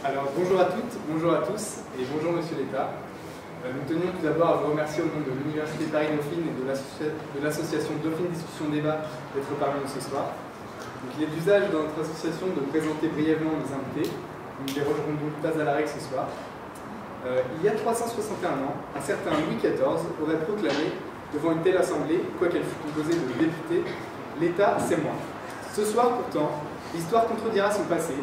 Alors bonjour à toutes, bonjour à tous et bonjour Monsieur l'État. Nous tenions tout d'abord à vous remercier au nom de l'Université Paris-Dauphine et de l'association Dauphine Discussion Débat d'être parmi nous ce soir. Donc, il est d'usage dans notre association de présenter brièvement nos invités. Nous ne les rejoindrons donc pas à l'arrêt ce soir. Il y a 361 ans, un certain Louis XIV aurait proclamé devant une telle assemblée, quoiqu'elle fût composée de députés, « L'État, c'est moi ». Ce soir pourtant, l'histoire contredira son passé,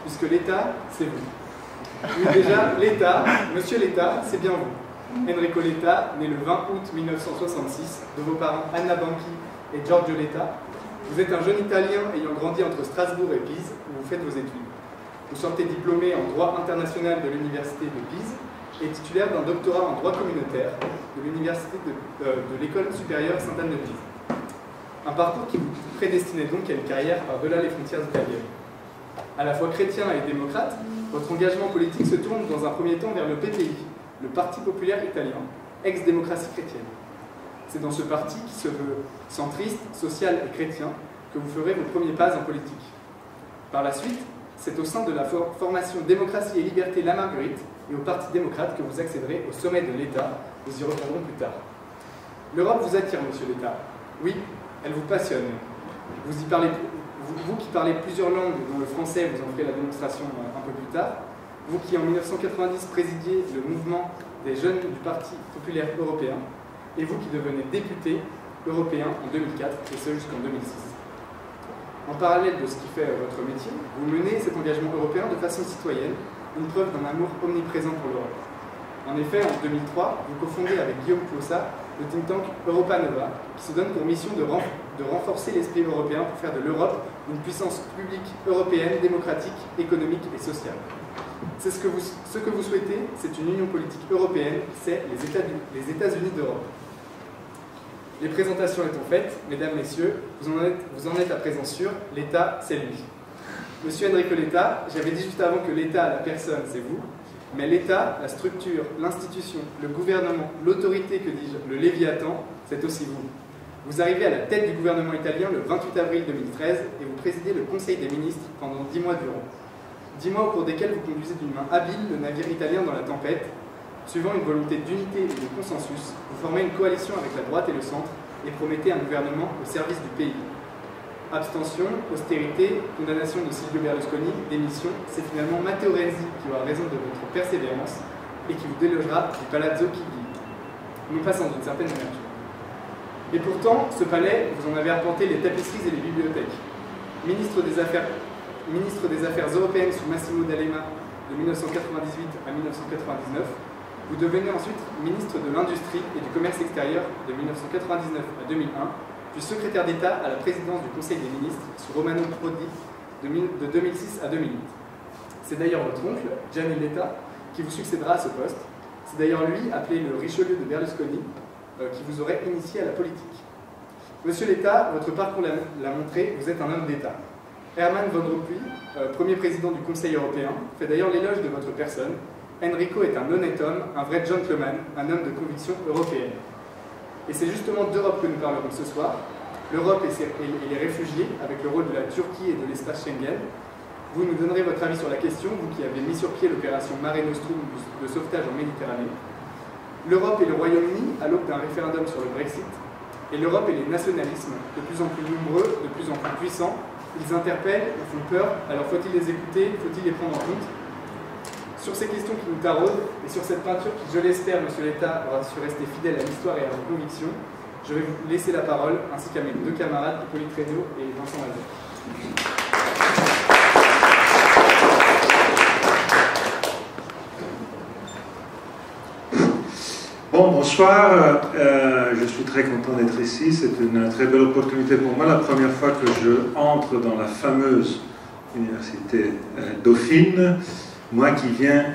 puisque l'État, c'est vous. Oui, déjà, l'État, Monsieur l'État, c'est bien vous. Enrico Letta, né le 20 août 1966, de vos parents Anna Banchi et Giorgio Letta. Vous êtes un jeune Italien ayant grandi entre Strasbourg et Pise, où vous faites vos études. Vous sortez diplômé en droit international de l'Université de Pise et titulaire d'un doctorat en droit communautaire de l'Université de l'École supérieure Sainte-Anne de Pise. Un parcours qui vous prédestinait donc à une carrière par-delà les frontières italiennes. À la fois chrétien et démocrate, votre engagement politique se tourne dans un premier temps vers le PPI, le Parti populaire italien, ex-démocratie chrétienne. C'est dans ce parti qui se veut centriste, social et chrétien que vous ferez vos premiers pas en politique. Par la suite, c'est au sein de la formation Démocratie et Liberté La Marguerite et au Parti démocrate que vous accéderez au sommet de l'État. Nous y reviendrons plus tard. L'Europe vous attire, Monsieur l'État. Oui, elle vous passionne. Vous qui parlez plusieurs langues, dont le français, vous en ferez la démonstration un peu plus tard. Vous qui, en 1990, présidiez le mouvement des jeunes du Parti populaire européen, et vous qui devenez député européen en 2004, et ce jusqu'en 2006. En parallèle de ce qui fait votre métier, vous menez cet engagement européen de façon citoyenne, une preuve d'un amour omniprésent pour l'Europe. En effet, en 2003, vous cofondez avec Guillaume Clossat le think tank Europa Nova, qui se donne pour mission de renforcer l'esprit européen pour faire de l'Europe une puissance publique européenne, démocratique, économique et sociale. C'est ce que vous souhaitez, c'est une union politique européenne, c'est les États-Unis d'Europe. Les présentations étant faites, mesdames, messieurs, vous en êtes à présent sûrs, l'État, c'est lui. Monsieur Enrico Letta, j'avais dit juste avant que l'État, la personne, c'est vous, mais l'État, la structure, l'institution, le gouvernement, l'autorité, que dis-je, le Léviathan, c'est aussi vous. Vous arrivez à la tête du gouvernement italien le 28 avril 2013 et vous présidez le Conseil des ministres pendant 10 mois durant. 10 mois au cours desquels vous conduisez d'une main habile le navire italien dans la tempête. Suivant une volonté d'unité et de consensus, vous formez une coalition avec la droite et le centre et promettez un gouvernement au service du pays. Abstention, austérité, condamnation de Silvio Berlusconi, démission, c'est finalement Matteo Renzi qui aura raison de votre persévérance et qui vous délogera du Palazzo Chigi. Nous passons d'une certaine énergie. Et pourtant, ce palais, vous en avez arpenté les tapisseries et les bibliothèques. Ministre des Affaires européennes sous Massimo D'Alema de 1998 à 1999, vous devenez ensuite ministre de l'Industrie et du Commerce extérieur de 1999 à 2001, puis secrétaire d'État à la présidence du Conseil des ministres sous Romano Prodi de 2006 à 2008. C'est d'ailleurs votre oncle, Gianni Letta, qui vous succédera à ce poste. C'est d'ailleurs lui, appelé le Richelieu de Berlusconi, qui vous aurait initié à la politique. Monsieur Letta, votre parcours l'a montré, vous êtes un homme d'État. Herman Van Rompuy, premier président du Conseil européen, fait d'ailleurs l'éloge de votre personne. Enrico est un honnête homme, un vrai gentleman, un homme de conviction européenne. Et c'est justement d'Europe que nous parlerons ce soir. L'Europe et les réfugiés, avec le rôle de la Turquie et de l'espace Schengen. Vous nous donnerez votre avis sur la question, vous qui avez mis sur pied l'opération Mare Nostrum de sauvetage en Méditerranée. L'Europe et le Royaume-Uni à l'aube d'un référendum sur le Brexit. Et l'Europe et les nationalismes, de plus en plus nombreux, de plus en plus puissants. Ils interpellent, ils font peur, alors faut-il les écouter, faut-il les prendre en compte? Sur ces questions qui nous taraudent, et sur cette peinture qui, je l'espère, Monsieur l'État, aura su rester fidèle à l'histoire et à vos convictions, je vais vous laisser la parole, ainsi qu'à mes deux camarades, Hippolyte Regnault et Vincent Mazet. Bon, bonsoir, je suis très content d'être ici, c'est une très belle opportunité pour moi, la première fois que je entre dans la fameuse université Dauphine, moi qui viens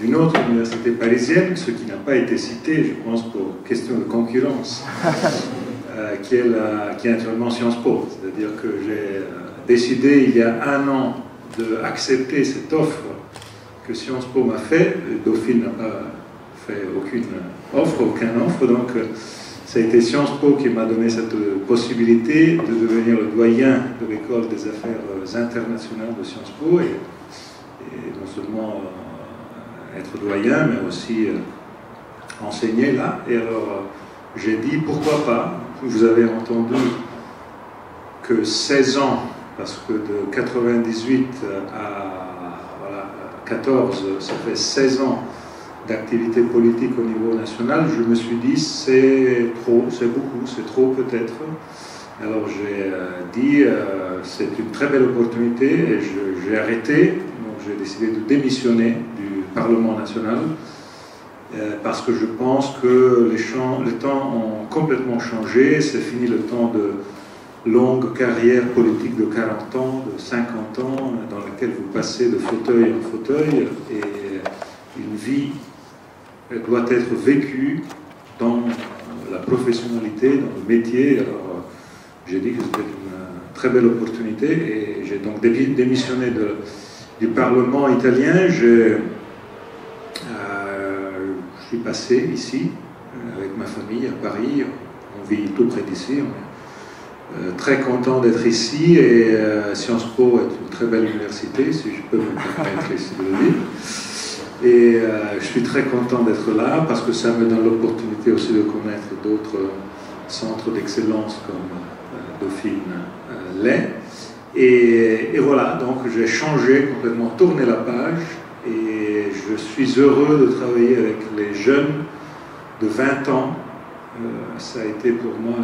d'une autre université parisienne, ce qui n'a pas été cité, je pense, pour question de concurrence, qui est actuellement Sciences Po, c'est-à-dire que j'ai décidé il y a un an d'accepter cette offre que Sciences Po m'a fait, Dauphine n'a pas fait aucune offre, donc ça a été Sciences Po qui m'a donné cette possibilité de devenir le doyen de l'école des affaires internationales de Sciences Po, et et non seulement être doyen, mais aussi enseigner là. Et alors, j'ai dit, pourquoi pas? Vous avez entendu que 16 ans, parce que de 98 à 14, ça fait 16 ans d'activité politique au niveau national. Je me suis dit, c'est trop, c'est beaucoup, c'est trop peut-être. Alors j'ai dit, c'est une très belle opportunité, et j'ai arrêté. Donc j'ai décidé de démissionner du Parlement national, parce que je pense que les temps ont complètement changé. C'est fini le temps de longue carrière politique de 40 ans, de 50 ans, dans laquelle vous passez de fauteuil en fauteuil, et une vie doit être vécue dans la professionnalité, dans le métier. Alors, j'ai dit que c'était une très belle opportunité, et j'ai donc démissionné du Parlement italien. Je suis passé ici, avec ma famille, à Paris. On vit tout près d'ici. On est très content d'être ici, et Sciences Po est une très belle université, si je peux me permettre ici de le dire. Et je suis très content d'être là, parce que ça me donne l'opportunité aussi de connaître d'autres centres d'excellence comme Dauphine l'est. Et voilà, donc j'ai changé complètement, tourné la page, et je suis heureux de travailler avec les jeunes de 20 ans. Ça a été pour moi,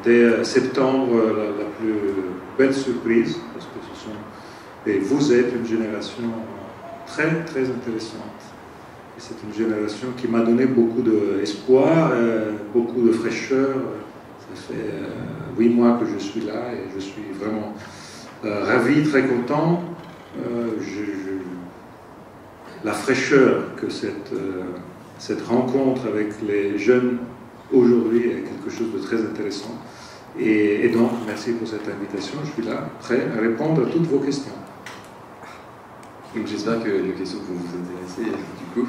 dès septembre, la plus belle surprise, parce que et vous êtes une génération très, très intéressante. Et c'est une génération qui m'a donné beaucoup d'espoir, beaucoup de fraîcheur. Ça fait 8 mois que je suis là, et je suis vraiment ravi, très content. La fraîcheur que cette rencontre avec les jeunes aujourd'hui est quelque chose de très intéressant. Et donc, merci pour cette invitation. Je suis là, prêt à répondre à toutes vos questions. Donc j'espère que les questions vont vous intéresser du coup.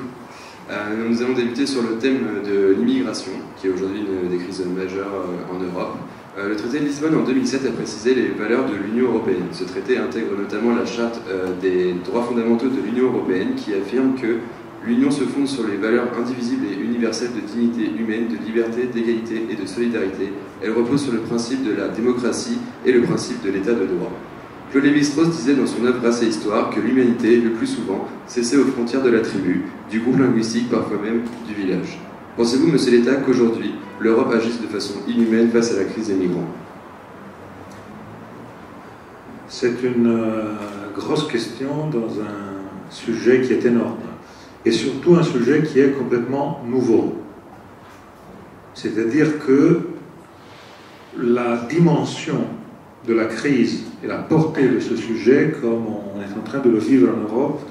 Nous allons débuter sur le thème de l'immigration, qui est aujourd'hui une des crises majeures en Europe. Le traité de Lisbonne en 2007 a précisé les valeurs de l'Union européenne. Ce traité intègre notamment la charte des droits fondamentaux de l'Union européenne, qui affirme que l'Union se fonde sur les valeurs indivisibles et universelles de dignité humaine, de liberté, d'égalité et de solidarité. Elle repose sur le principe de la démocratie et le principe de l'état de droit. Claude Lévi-Strauss disait dans son œuvre Race et Histoire que l'humanité, le plus souvent, cessait aux frontières de la tribu, du groupe linguistique, parfois même du village. Pensez-vous, monsieur l'État, qu'aujourd'hui, l'Europe agisse de façon inhumaine face à la crise des migrants? C'est une grosse question dans un sujet qui est énorme, et surtout un sujet qui est complètement nouveau. C'est-à-dire que la dimension de la crise et la portée de ce sujet, comme on est en train de le vivre en Europe,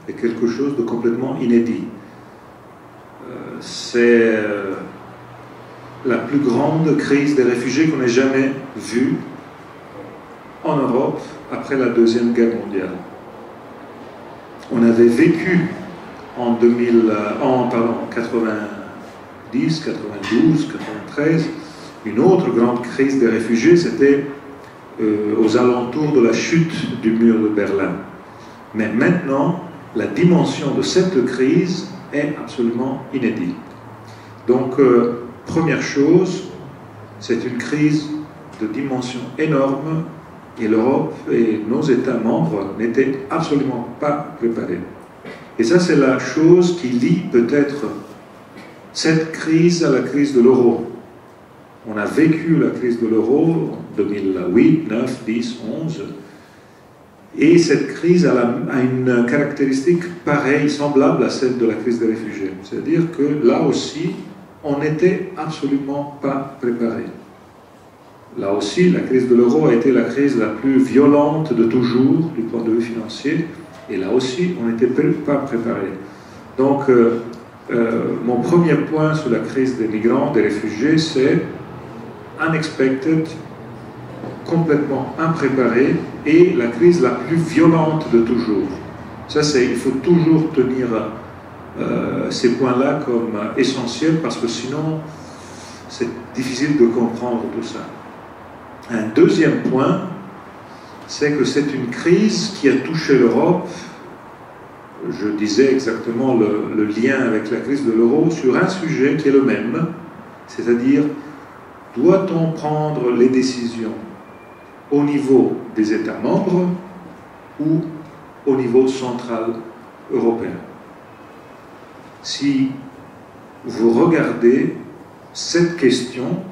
est quelque chose de complètement inédit. C'est la plus grande crise des réfugiés qu'on ait jamais vue en Europe après la Deuxième Guerre mondiale. On avait vécu en 90, 92, 93, une autre grande crise des réfugiés, c'était aux alentours de la chute du mur de Berlin. Mais maintenant, la dimension de cette crise est absolument inédite. Donc, première chose, c'est une crise de dimension énorme, et l'Europe et nos États membres n'étaient absolument pas préparés. Et ça, c'est la chose qui lie peut-être cette crise à la crise de l'euro. On a vécu la crise de l'euro en 2008, 9, 10, 11, et cette crise a une caractéristique pareille, semblable à celle de la crise des réfugiés. C'est-à-dire que là aussi, on n'était absolument pas préparé. Là aussi, la crise de l'euro a été la crise la plus violente de toujours, du point de vue financier, et là aussi, on n'était pas préparé. Donc, mon premier point sur la crise des migrants, des réfugiés, c'est unexpected, complètement impréparé, et la crise la plus violente de toujours. Ça, il faut toujours tenir ces points-là comme essentiels, parce que sinon, c'est difficile de comprendre tout ça. Un deuxième point, c'est que c'est une crise qui a touché l'Europe je disais exactement le lien avec la crise de l'euro sur un sujet qui est le même, c'est-à-dire, doit-on prendre les décisions au niveau des États membres ou au niveau central européen? Si vous regardez, cette question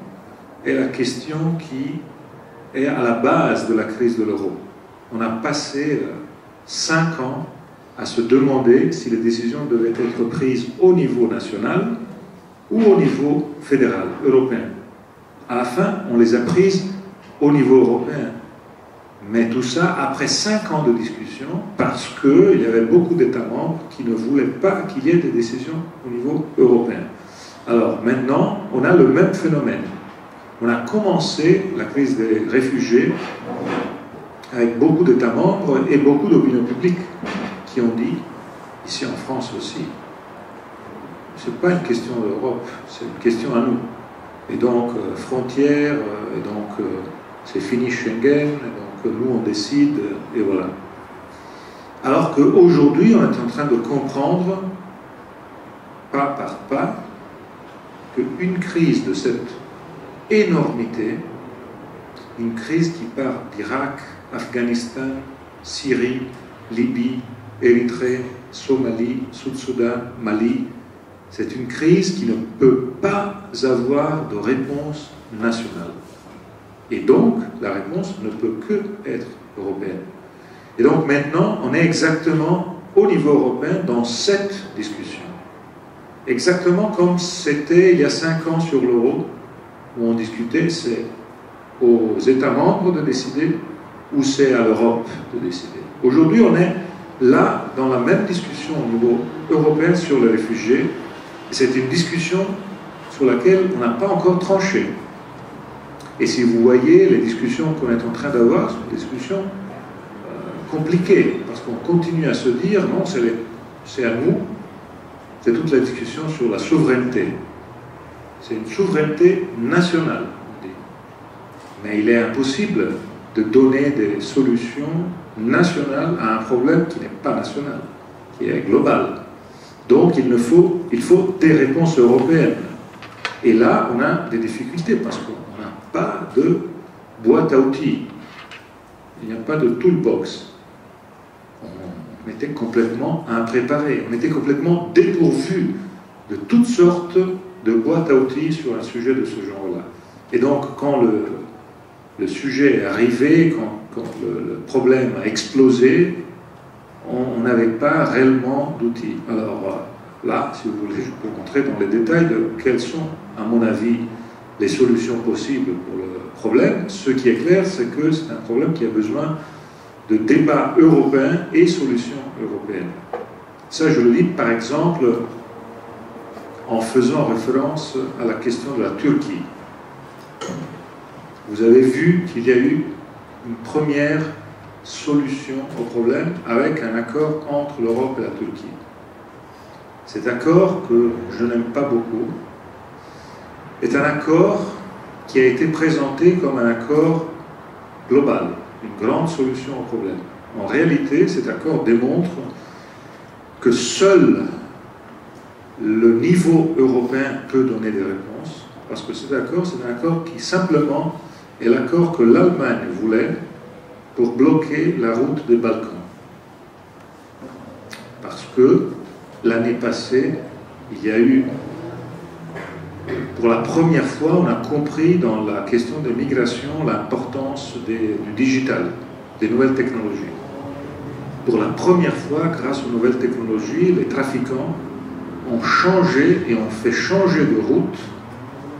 est la question qui est à la base de la crise de l'euro. On a passé 5 ans à se demander si les décisions devaient être prises au niveau national ou au niveau fédéral, européen. À la fin, on les a prises au niveau européen. Mais tout ça après 5 ans de discussion, parce qu'il y avait beaucoup d'États membres qui ne voulaient pas qu'il y ait des décisions au niveau européen. Alors maintenant, on a le même phénomène. On a commencé la crise des réfugiés avec beaucoup d'États membres et beaucoup d'opinions publiques qui ont dit, ici en France aussi, ce n'est pas une question d'Europe, c'est une question à nous. Et donc, frontières, et donc, c'est fini Schengen, et donc nous on décide, et voilà. Alors qu'aujourd'hui, on est en train de comprendre, pas par pas, qu'une crise de cette énormité, une crise qui part d'Irak, Afghanistan, Syrie, Libye, Érythrée, Somalie, Sud-Soudan, Mali, c'est une crise qui ne peut pas avoir de réponse nationale. Et donc, la réponse ne peut que être européenne. Et donc maintenant, on est exactement au niveau européen dans cette discussion. Exactement comme c'était il y a 5 ans sur l'euro, où on discutait, c'est aux États membres de décider ou c'est à l'Europe de décider. Aujourd'hui, on est là dans la même discussion au niveau européen sur les réfugiés. C'est une discussion sur laquelle on n'a pas encore tranché. Et si vous voyez les discussions qu'on est en train d'avoir, ce sont des discussions compliquées, parce qu'on continue à se dire, non, c'est à nous, c'est toute la discussion sur la souveraineté. C'est une souveraineté nationale, on dit. Mais il est impossible de donner des solutions nationales à un problème qui n'est pas national, qui est global. Donc il faut des réponses européennes. Et là, on a des difficultés, parce qu'on n'a pas de boîte à outils. Il n'y a pas de toolbox. On était complètement impréparés, on était complètement dépourvus de toutes sortes de boîtes à outils sur un sujet de ce genre-là. Et donc, quand le sujet est arrivé, quand le problème a explosé, on n'avait pas réellement d'outils. Alors là, si vous voulez, je peux montrer dans les détails de quelles sont, à mon avis, les solutions possibles pour le problème. Ce qui est clair, c'est que c'est un problème qui a besoin de débats européens et solutions européennes. Ça, je le dis par exemple en faisant référence à la question de la Turquie. Vous avez vu qu'il y a eu une première solution au problème avec un accord entre l'Europe et la Turquie. Cet accord, que je n'aime pas beaucoup, est un accord qui a été présenté comme un accord global, une grande solution au problème. En réalité, cet accord démontre que seul le niveau européen peut donner des réponses, parce que cet accord, c'est un accord qui simplement est l'accord que l'Allemagne voulait pour bloquer la route des Balkans. Parce que l'année passée, il y a eu, pour la première fois, on a compris dans la question des migrations l'importance du digital, des nouvelles technologies. Pour la première fois, grâce aux nouvelles technologies, les trafiquants ont changé et ont fait changer de route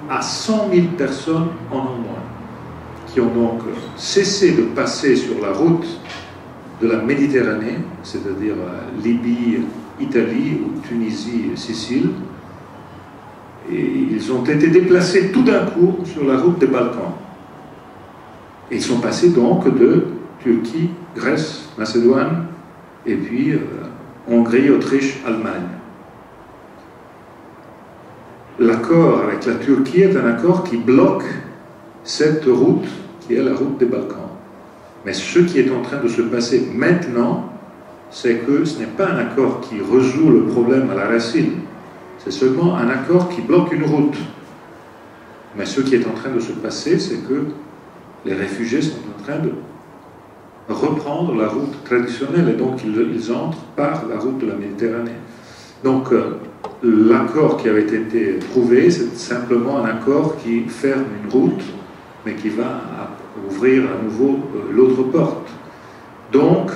à 100 000 personnes en un mois, qui ont donc cessé de passer sur la route de la Méditerranée, c'est-à-dire Libye, Italie ou Tunisie, Sicile, et ils ont été déplacés tout d'un coup sur la route des Balkans. Et ils sont passés donc de Turquie, Grèce, Macédoine, et puis Hongrie, Autriche, Allemagne. L'accord avec la Turquie est un accord qui bloque cette route qui est la route des Balkans. Mais ce qui est en train de se passer maintenant, c'est que ce n'est pas un accord qui résout le problème à la racine, c'est seulement un accord qui bloque une route. Mais ce qui est en train de se passer, c'est que les réfugiés sont en train de reprendre la route traditionnelle, et donc ils entrent par la route de la Méditerranée. Donc l'accord qui avait été trouvé, c'est simplement un accord qui ferme une route, mais qui va ouvrir à nouveau l'autre porte. Donc,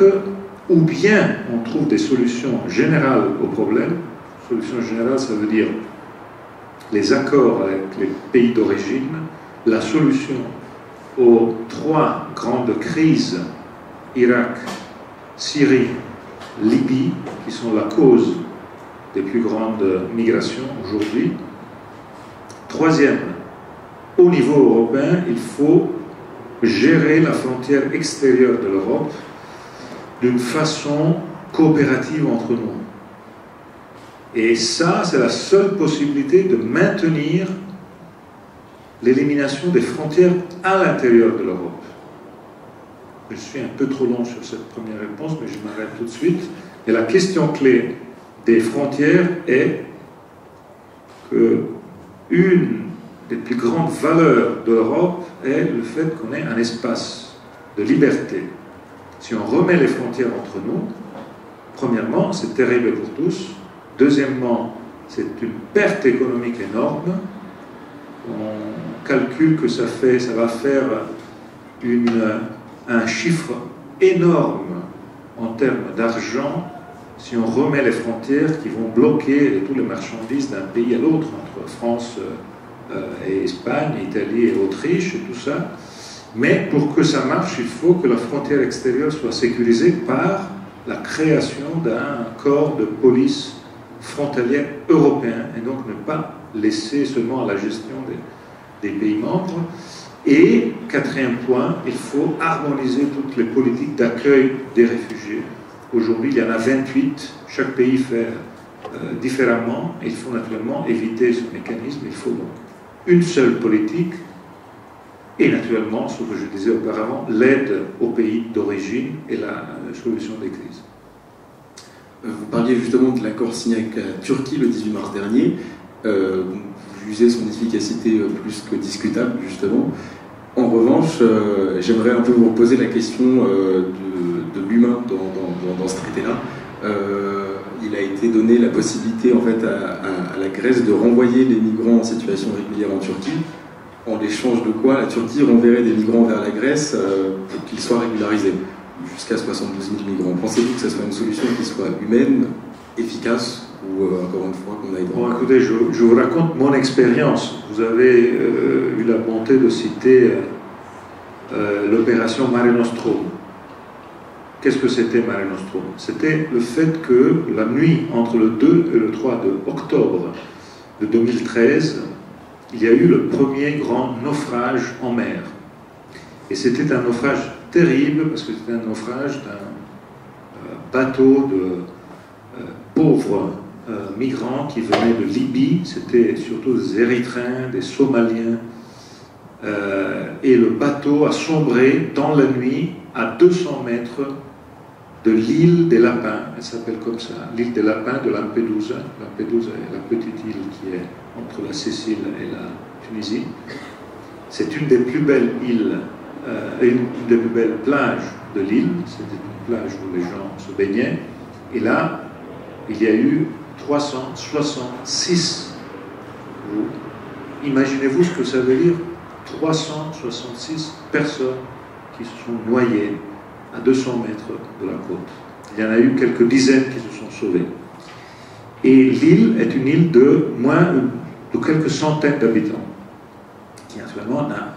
ou bien on trouve des solutions générales au problème. Solution générale, ça veut dire les accords avec les pays d'origine, la solution aux 3 grandes crises, Irak, Syrie, Libye, qui sont la cause des plus grandes migrations aujourd'hui. Troisième, au niveau européen, il faut gérer la frontière extérieure de l'Europe d'une façon coopérative entre nous. Et ça, c'est la seule possibilité de maintenir l'élimination des frontières à l'intérieur de l'Europe. Je suis un peu trop long sur cette première réponse, mais je m'arrête tout de suite. Et la question clé des frontières est que une des plus grandes valeurs de l'Europe est le fait qu'on ait un espace de liberté. Si on remet les frontières entre nous, premièrement, c'est terrible pour tous. Deuxièmement, c'est une perte économique énorme. On calcule que ça va faire un chiffre énorme en termes d'argent si on remet les frontières qui vont bloquer toutes les marchandises d'un pays à l'autre, entre France et Espagne, Italie et Autriche, et tout ça. Mais pour que ça marche, il faut que la frontière extérieure soit sécurisée par la création d'un corps de police frontalière européen, et donc ne pas laisser seulement à la gestion des pays membres. Et, quatrième point, il faut harmoniser toutes les politiques d'accueil des réfugiés. Aujourd'hui, il y en a 28, chaque pays fait différemment, et il faut naturellement éviter ce mécanisme. Il faut donc une seule politique, et naturellement, ce que je disais auparavant, l'aide aux pays d'origine et la solution des crises. Vous parliez justement de l'accord signé avec la Turquie le 18 mars dernier. Vous jugez son efficacité plus que discutable, justement. En revanche, j'aimerais un peu vous reposer la question de l'humain dans ce traité-là. Il a été donné la possibilité en fait, à la Grèce de renvoyer les migrants en situation régulière en Turquie. En échange de quoi la Turquie renverrait des migrants vers la Grèce pour qu'ils soient régularisés. Jusqu'à 72 000 migrants. Pensez-vous que ce soit une solution qui soit humaine, efficace, ou encore une fois qu'on aille dans... Bon, écoutez, je vous raconte mon expérience. Vous avez eu la bonté de citer l'opération Mare Nostrum. Qu'est-ce que c'était Mare Nostrum? C'était le fait que la nuit entre le 2 et le 3 octobre de 2013, il y a eu le premier grand naufrage en mer. Et c'était un naufrage terrible, parce que c'était un naufrage d'un bateau de pauvres migrants qui venaient de Libye. C'était surtout des Érythréens, des Somaliens. Et le bateau a sombré dans la nuit à 200 mètres de l'île des Lapins. Elle s'appelle comme ça, l'île des Lapins de Lampedusa. Lampedusa est la petite île qui est entre la Sicile et la Tunisie. C'est une des plus belles îles, une des plus belles plages de l'île. C'était une plage où les gens se baignaient. Et là, il y a eu 366. Imaginez-vous ce que ça veut dire, 366 personnes qui se sont noyées à 200 mètres de la côte. Il y en a eu quelques dizaines qui se sont sauvées. Et l'île est une île de moins de quelques centaines d'habitants, qui actuellement n'a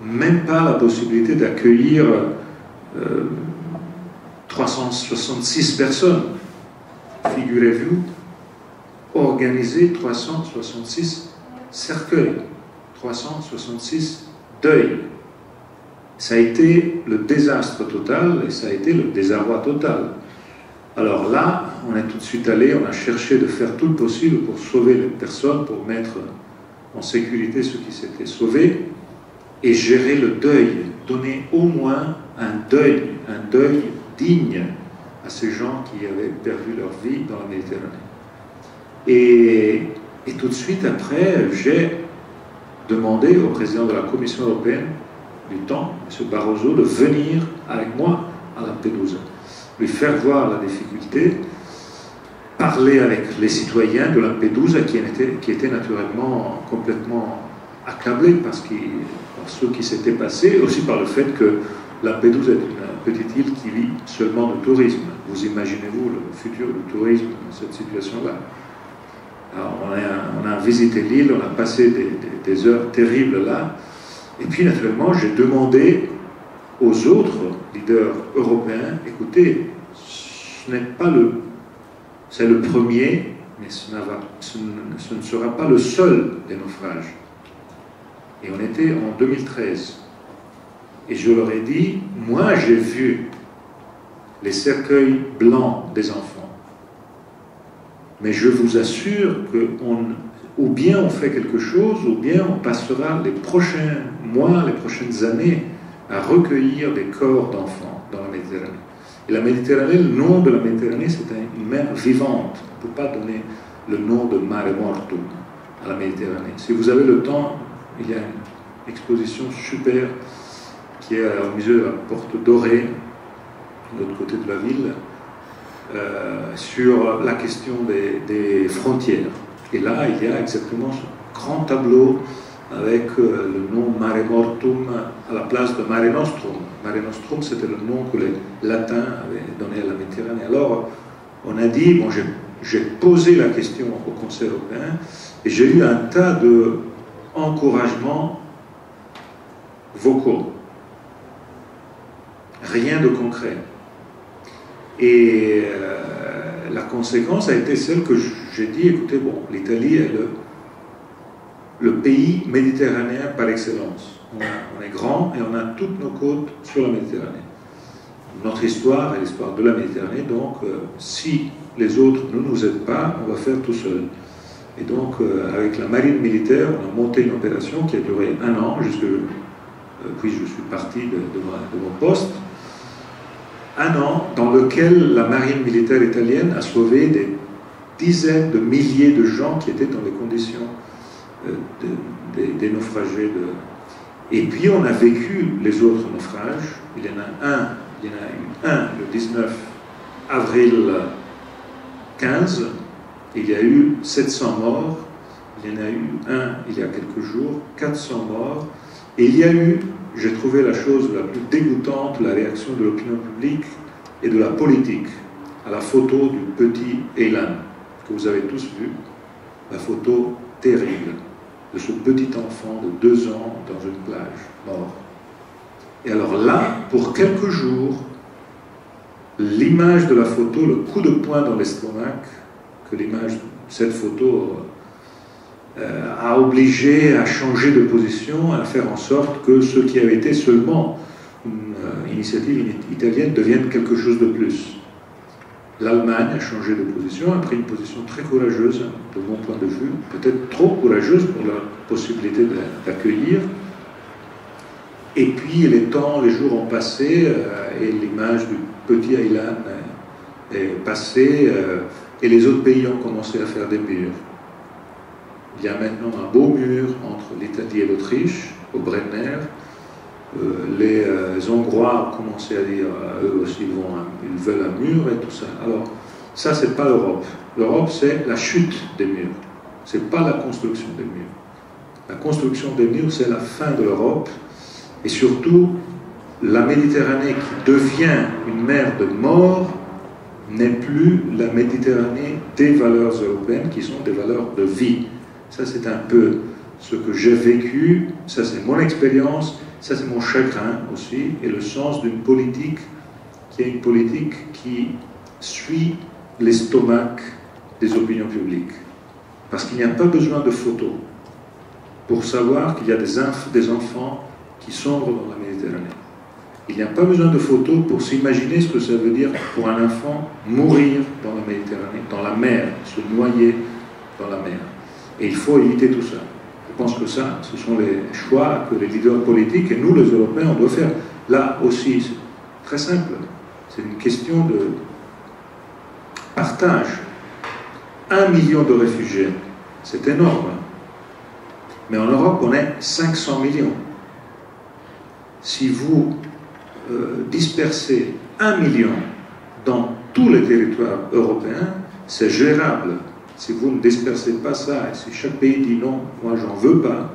même pas la possibilité d'accueillir 366 personnes. Figurez-vous, organiser 366 cercueils, 366 deuils. Ça a été le désastre total et ça a été le désarroi total. Alors là, on est tout de suite allé, on a cherché de faire tout le possible pour sauver les personnes, pour mettre en sécurité ceux qui s'étaient sauvés et gérer le deuil, donner au moins un deuil digne à ces gens qui avaient perdu leur vie dans la Méditerranée. Et tout de suite après, j'ai demandé au président de la Commission européenne du temps, M. Barroso, de venir avec moi à Lampedusa, lui faire voir la difficulté, parler avec les citoyens de Lampedusa qui étaient naturellement complètement accablés par ce qui s'était passé, aussi par le fait que Lampedusa est une petite île qui vit seulement de tourisme. Vous imaginez-vous le futur du tourisme dans cette situation-là? Alors, on a visité l'île, on a passé des heures terribles là, et puis naturellement j'ai demandé aux autres leaders européens, écoutez, c'est le premier, mais ce ne sera pas le seul des naufrages. Et on était en 2013. Et je leur ai dit, moi j'ai vu les cercueils blancs des enfants. Mais je vous assure que ou bien on fait quelque chose, ou bien on passera les prochains mois, les prochaines années à recueillir des corps d'enfants dans la Méditerranée. Et la Méditerranée, le nom de la Méditerranée, c'est une mer vivante. On ne peut pas donner le nom de Mare Mortum à la Méditerranée. Si vous avez le temps, il y a une exposition super qui est au musée de la Porte Dorée, de l'autre côté de la ville, sur la question des frontières. Et là, il y a exactement ce grand tableau avec le nom Mare Mortum à la place de Mare Nostrum. Mare Nostrum, c'était le nom que les latins avaient donné à la Méditerranée. Alors, on a dit, bon, j'ai posé la question au Conseil européen et j'ai eu un tas d'encouragements vocaux. Rien de concret. Et la conséquence a été celle que j'ai dit, écoutez, bon, l'Italie est le pays méditerranéen par excellence. On est grand et on a toutes nos côtes sur la Méditerranée. Notre histoire est l'histoire de la Méditerranée, donc si les autres ne nous aident pas, on va faire tout seul. Et donc, avec la marine militaire, on a monté une opération qui a duré 1 an, puis je suis parti de mon poste. 1 an dans lequel la marine militaire italienne a sauvé des dizaines de milliers de gens qui étaient dans les conditions des naufragés. Et puis on a vécu les autres naufrages. Il y en a eu un le 19 avril 15. Il y a eu 700 morts. Il y en a eu un il y a quelques jours, 400 morts. Et il y a eu, j'ai trouvé la chose la plus dégoûtante, la réaction de l'opinion publique et de la politique à la photo du petit Aylan, que vous avez tous vu, la photo terrible de ce petit enfant de 2 ans dans une plage, mort. Et alors là, pour quelques jours, l'image de la photo, le coup de poing dans l'estomac, que l'image de cette photo a obligé à changer de position, à faire en sorte que ce qui avait été seulement une initiative italienne devienne quelque chose de plus. L'Allemagne a changé de position, a pris une position très courageuse, de mon point de vue, peut-être trop courageuse pour la possibilité d'accueillir. Et puis les jours ont passé et l'image du petit Aylan est passée et les autres pays ont commencé à faire des murs. Il y a maintenant un beau mur entre l'Italie et l'Autriche, au Brenner. Les Hongrois ont commencé à dire, eux aussi, ils veulent un mur et tout ça. Alors, ça, c'est pas l'Europe. L'Europe, c'est la chute des murs. C'est pas la construction des murs. La construction des murs, c'est la fin de l'Europe. Et surtout, la Méditerranée qui devient une mer de mort n'est plus la Méditerranée des valeurs européennes qui sont des valeurs de vie. Ça, c'est un peu ce que j'ai vécu, ça c'est mon expérience, ça c'est mon chagrin aussi, et le sens d'une politique qui est une politique qui suit l'estomac des opinions publiques. Parce qu'il n'y a pas besoin de photos pour savoir qu'il y a des enfants qui sombrent dans la Méditerranée. Il n'y a pas besoin de photos pour s'imaginer ce que ça veut dire pour un enfant mourir dans la Méditerranée, dans la mer, se noyer dans la mer. Et il faut éviter tout ça. Je pense que ça, ce sont les choix que les leaders politiques et nous, les Européens, on doit faire. Là aussi, c'est très simple. C'est une question partage 1 million de réfugiés. C'est énorme. Mais en Europe, on est 500 millions. Si vous dispersez 1 million dans tous les territoires européens, c'est gérable. Si vous ne dispersez pas ça, et si chaque pays dit non, moi j'en veux pas,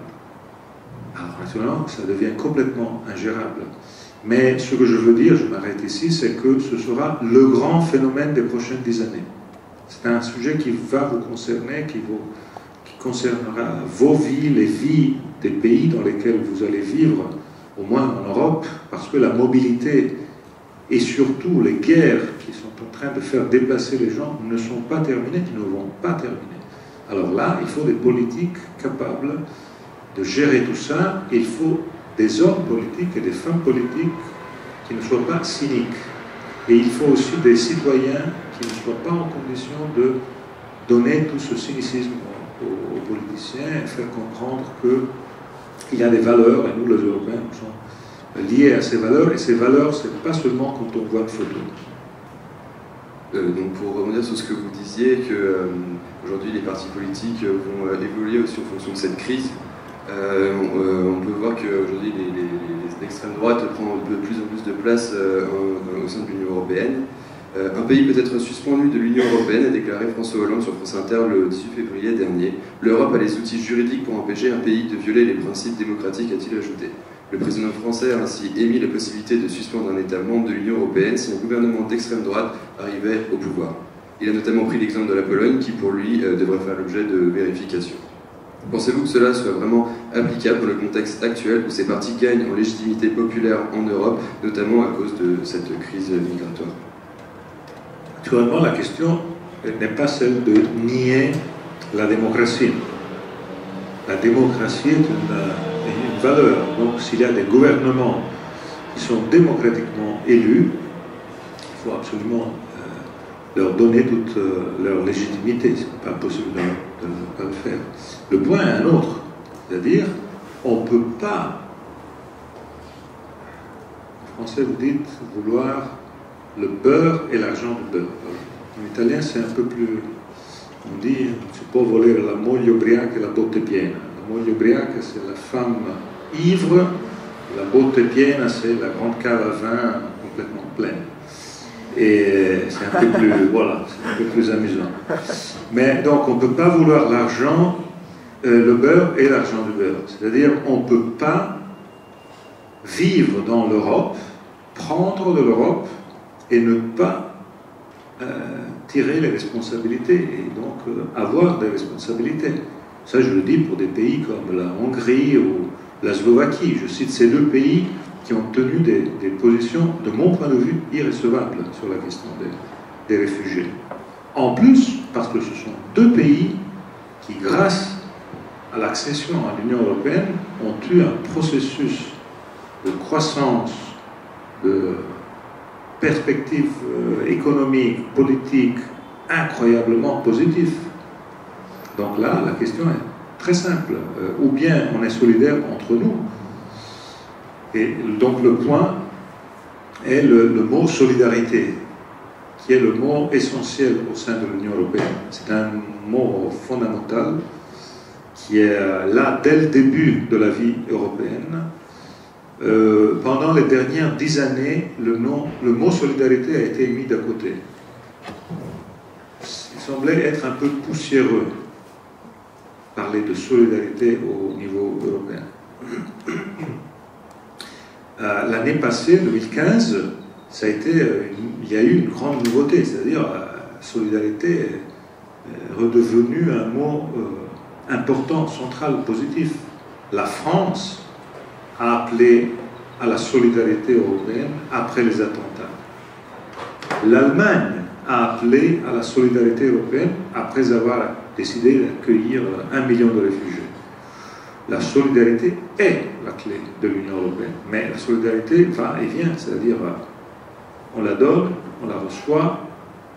alors naturellement, ça devient complètement ingérable. Mais ce que je veux dire, je m'arrête ici, c'est que ce sera le grand phénomène des prochaines 10 années. C'est un sujet qui va vous concerner, qui concernera vos vies, les vies des pays dans lesquels vous allez vivre, au moins en Europe, parce que la mobilité et surtout les guerres qui sont en train de faire déplacer les gens ne sont pas terminées, qui ne vont pas terminer. Alors là, il faut des politiques capables de gérer tout ça. Il faut des hommes politiques et des femmes politiques qui ne soient pas cyniques. Et il faut aussi des citoyens qui ne soient pas en condition de donner tout ce cynicisme aux politiciens et faire comprendre qu'il y a des valeurs, et nous les Européens, nous sommes liés à ces valeurs, et ces valeurs, ce n'est pas seulement quand on voit une photo. Donc pour rebondir sur ce que vous disiez, que aujourd'hui les partis politiques vont évoluer aussi en fonction de cette crise, on peut voir qu'aujourd'hui l'extrême droite prend de plus en plus de place au sein de l'Union européenne. Un pays peut être suspendu de l'Union européenne, a déclaré François Hollande sur France Inter le 18 février dernier. L'Europe a les outils juridiques pour empêcher un pays de violer les principes démocratiques, a-t-il ajouté. Le président français a ainsi émis la possibilité de suspendre un État membre de l'Union européenne si un gouvernement d'extrême droite arrivait au pouvoir. Il a notamment pris l'exemple de la Pologne qui, pour lui, devrait faire l'objet de vérification. Pensez-vous que cela soit vraiment applicable dans le contexte actuel où ces partis gagnent en légitimité populaire en Europe, notamment à cause de cette crise migratoire? Naturellement, la question n'est pas celle de nier la démocratie. La démocratie est une valeur. Donc, s'il y a des gouvernements qui sont démocratiquement élus, il faut absolument leur donner toute leur légitimité. Ce n'est pas possible de ne pas le faire. Le point est un autre, c'est-à-dire, on ne peut pas, en français vous dites, vouloir le beurre et l'argent du beurre. En italien, c'est un peu plus, on dit, si può volere la moglie ubriaca e la botte piena. La moglie ubriaca, c'est la femme ivre, la botte piena, c'est la grande cave à vin complètement pleine. Et c'est un peu plus, voilà, c'est un peu plus amusant. Mais donc, on ne peut pas vouloir l'argent, le beurre et l'argent du beurre. C'est-à-dire, on ne peut pas vivre dans l'Europe, prendre de l'Europe et ne pas tirer les responsabilités et donc avoir des responsabilités. Ça, je le dis pour des pays comme la Hongrie ou la Slovaquie. Je cite ces deux pays qui ont tenu des positions, de mon point de vue, irrécevables sur la question des réfugiés. En plus, parce que ce sont deux pays qui, grâce à l'accession à l'Union européenne, ont eu un processus de croissance, de perspective économique, politique, incroyablement positif. Donc là, la question est très simple. Ou bien on est solidaires entre nous, et donc le point est le mot solidarité, qui est le mot essentiel au sein de l'Union européenne. C'est un mot fondamental qui est là dès le début de la vie européenne. Pendant les dernières 10 années, le mot solidarité a été mis d'à côté. Il semblait être un peu poussiéreux, parler de solidarité au niveau européen. L'année passée, 2015, ça a été, il y a eu une grande nouveauté, c'est-à-dire la solidarité est redevenue un mot important, central, positif. La France a appelé à la solidarité européenne après les attentats. L'Allemagne a appelé à la solidarité européenne après avoir décidé d'accueillir 1 million de réfugiés. La solidarité est la clé de l'Union européenne, mais la solidarité va et vient, c'est-à-dire on la donne, on la reçoit,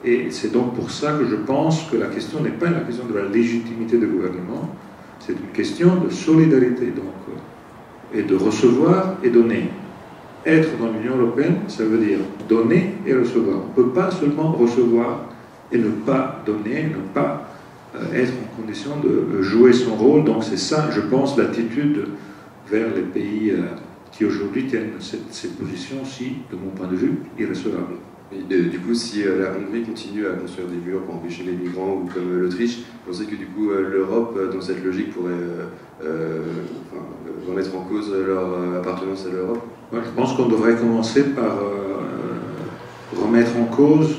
et c'est donc pour ça que je pense que la question n'est pas la question de la légitimité du gouvernement, c'est une question de solidarité, donc, et de recevoir et donner. Être dans l'Union européenne, ça veut dire donner et recevoir. On ne peut pas seulement recevoir et ne pas donner, ne pas être en condition de jouer son rôle. Donc c'est ça, je pense, l'attitude vers les pays qui aujourd'hui tiennent cette position-ci, de mon point de vue, irrecevable. Du coup, si la Hongrie continue à construire des murs pour empêcher les migrants, ou comme l'Autriche, vous pensez que du coup l'Europe, dans cette logique, pourrait remettre en cause leur appartenance à l'Europe? Moi, je pense qu'on devrait commencer par remettre en cause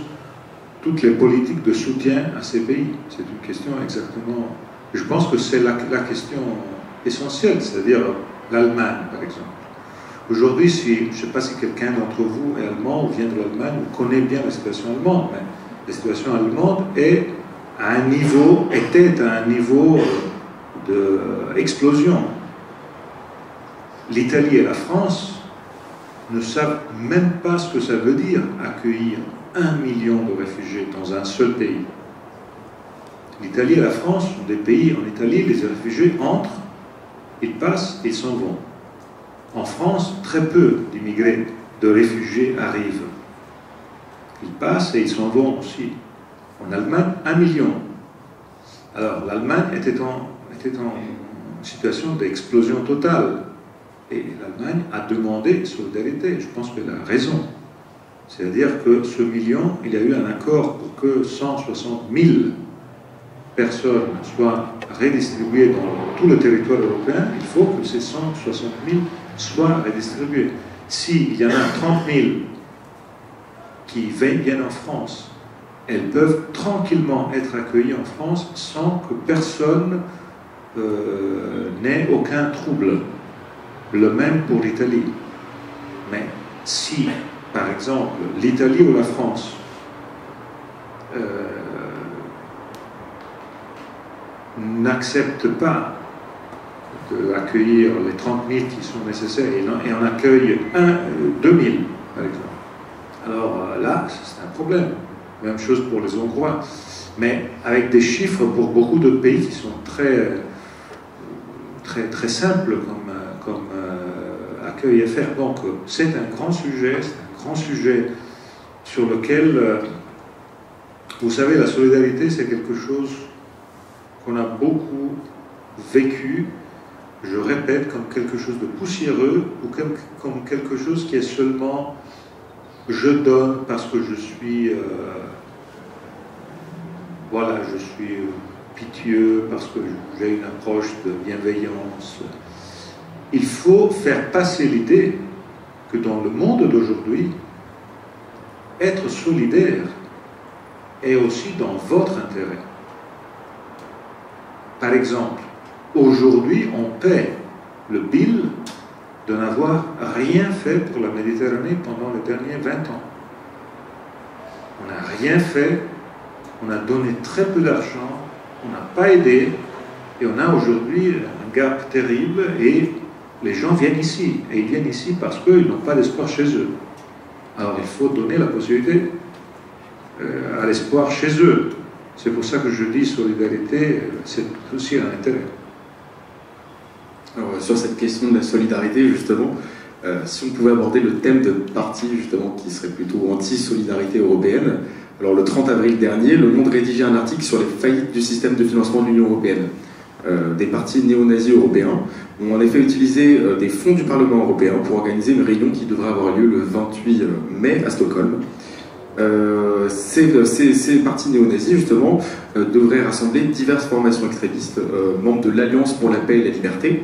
toutes les politiques de soutien à ces pays. C'est une question exactement... Je pense que c'est la question essentielle, c'est-à-dire l'Allemagne, par exemple. Aujourd'hui, je ne sais pas si quelqu'un d'entre vous est allemand ou vient de l'Allemagne ou connaît bien la situation allemande, mais la situation allemande était à un niveau d'explosion. L'Italie et la France ne savent même pas ce que ça veut dire accueillir 1 million de réfugiés dans un seul pays. L'Italie et la France sont des pays, en Italie, les réfugiés entrent, ils passent et ils s'en vont. En France, très peu d'immigrés, de réfugiés arrivent. Ils passent et ils s'en vont aussi. En Allemagne, 1 million. Alors, l'Allemagne était en situation d'explosion totale. Et l'Allemagne a demandé solidarité. Je pense qu'elle a raison. C'est-à-dire que ce million, il y a eu un accord pour que 160 000 personnes soient redistribuées dans tout le territoire européen. Il faut que ces 160 000 soient redistribués. S'il y en a 30 000 qui viennent en France, elles peuvent tranquillement être accueillies en France sans que personne n'ait aucun trouble. Le même pour l'Italie. Mais si, par exemple, l'Italie ou la France n'acceptent pas d'accueillir les 30 000 qui sont nécessaires et en accueillent 2 000, par exemple. Alors là, c'est un problème. Même chose pour les Hongrois. Mais avec des chiffres pour beaucoup de pays qui sont très simples comme accueil et faire. Donc c'est un grand sujet sur lequel, vous savez, la solidarité, c'est quelque chose qu'on a beaucoup vécu, je répète, comme quelque chose de poussiéreux ou comme quelque chose qui est seulement je donne parce que je suis pitié, parce que j'ai une approche de bienveillance. Il faut faire passer l'idée que dans le monde d'aujourd'hui, être solidaire est aussi dans votre intérêt. Par exemple, aujourd'hui, on paie le bill de n'avoir rien fait pour la Méditerranée pendant les derniers 20 ans. On n'a rien fait, on a donné très peu d'argent, on n'a pas aidé, et on a aujourd'hui un gap terrible, et les gens viennent ici, et ils viennent ici parce qu'ils n'ont pas d'espoir chez eux. Alors il faut donner la possibilité à l'espoir chez eux. C'est pour ça que je dis solidarité, c'est aussi un intérêt. Alors, sur cette question de la solidarité, justement, si on pouvait aborder le thème de parti, justement, qui serait plutôt anti-solidarité européenne. Alors, le 30 avril dernier, Le Monde rédigeait un article sur les faillites du système de financement de l'Union européenne. Des partis néo-nazis européens ont en effet utilisé des fonds du Parlement européen pour organiser une réunion qui devrait avoir lieu le 28 mai à Stockholm. Ces partis néo-nazis, justement, devraient rassembler diverses formations extrémistes, membres de l'Alliance pour la paix et la liberté,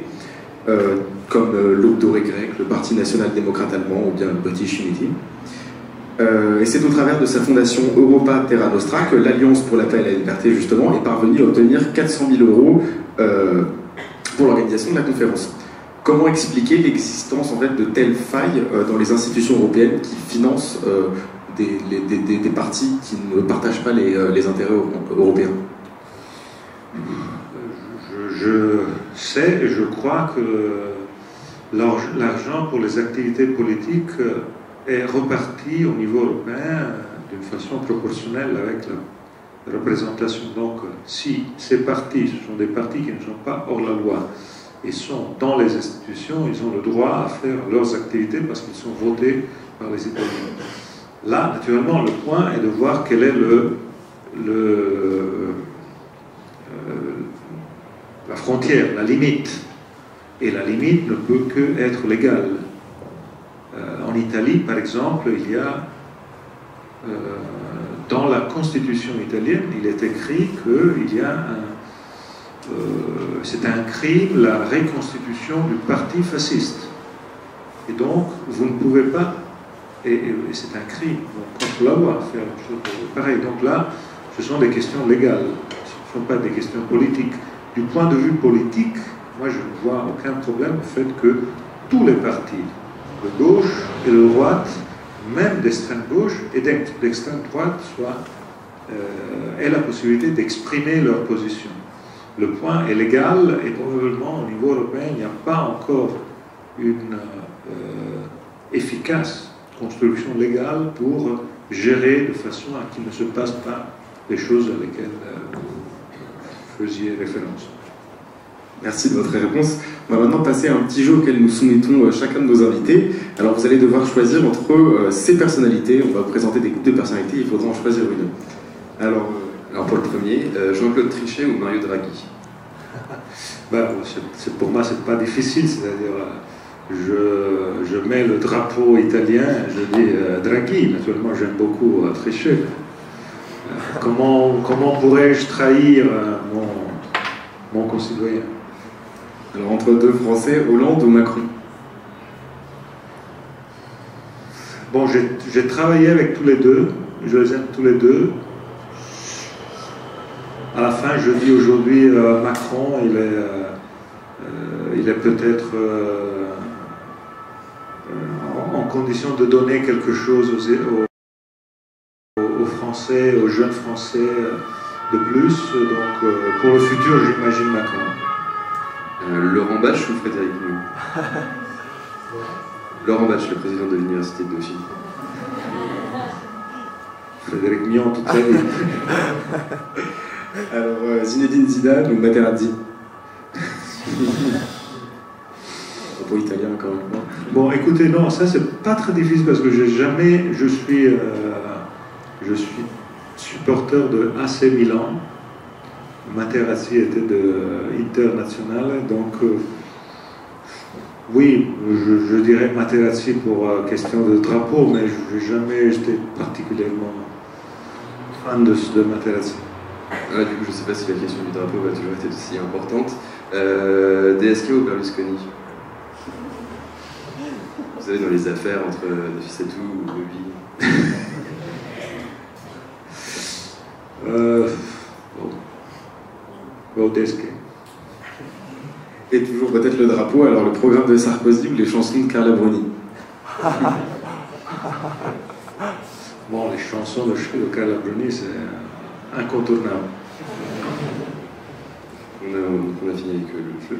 comme l'Aube dorée grecque, le Parti national-démocrate allemand ou bien le British Unity. Et c'est au travers de sa fondation Europa Terra Nostra que l'Alliance pour la paix et la liberté, justement, est parvenue à obtenir 400 000 € pour l'organisation de la conférence. Comment expliquer l'existence en fait, de telles failles dans les institutions européennes qui financent des partis qui ne partagent pas les intérêts européens? Je sais et je crois que l'argent pour les activités politiques est reparti au niveau européen d'une façon proportionnelle avec la représentation. Donc, si ces partis, ce sont des partis qui ne sont pas hors la loi et sont dans les institutions, ils ont le droit à faire leurs activités parce qu'ils sont votés par les États-Unis. Là, naturellement, le point est de voir quel est la frontière, la limite. Et la limite ne peut que être légale. En Italie, par exemple, il y a dans la constitution italienne, il est écrit qu'il y a c'est un crime la reconstitution du parti fasciste. Et donc, vous ne pouvez pas, et c'est un crime, contre la loi, faire chose pareil. Donc là, ce sont des questions légales, ce ne sont pas des questions politiques. Du point de vue politique, moi je ne vois aucun problème au fait que tous les partis, de gauche et de droite, même d'extrême gauche et d'extrême droite, aient la possibilité d'exprimer leur position. Le point est légal et probablement au niveau européen, il n'y a pas encore une efficace construction légale pour gérer de façon à qu'il ne se passe pas les choses à lesquelles vous faisiez référence. Merci de votre réponse. On va maintenant passer à un petit jeu auquel nous soumettons chacun de nos invités. Alors vous allez devoir choisir entre ces personnalités. On va vous présenter des groupes de personnalités, il faudra en choisir une. Alors pour le premier, Jean-Claude Trichet ou Mario Draghi? Pour moi, c'est pas difficile, c'est-à-dire je mets le drapeau italien, je dis Draghi, naturellement j'aime beaucoup Trichet. Comment pourrais-je trahir mon concitoyen? Alors entre deux Français, Hollande ou Macron? Bon, j'ai travaillé avec tous les deux, je les aime tous les deux. À la fin, je dis aujourd'hui Macron, il est peut-être en condition de donner quelque chose aux Français, aux jeunes Français de plus. Donc pour le futur, j'imagine Macron. Laurent Bache ou Frédéric Miot? Laurent Bache, le président de l'Université de Dauphine. Frédéric Miot, toute sa vie. Alors, Zinedine Zidane ou Materazzi? Pour italien, encore une fois. Bon, écoutez, non, ça c'est pas très difficile parce que je suis supporter de AC Milan. Materazzi était de Internazionale, donc oui, je dirais Materazzi pour question de drapeau, mais je n'ai jamais été particulièrement fan de Materazzi. Du coup, je ne sais pas si la question du drapeau va toujours être aussi importante. DSK ou Berlusconi? Vous savez, dans les affaires entre De Fissatou ou Bobby. DSK. Et toujours peut-être le drapeau, alors le programme de Sarkozy ou les chansons de Carla Bruni? Bon, les chansons de Carla Bruni, c'est incontournable. On a fini avec le jeu.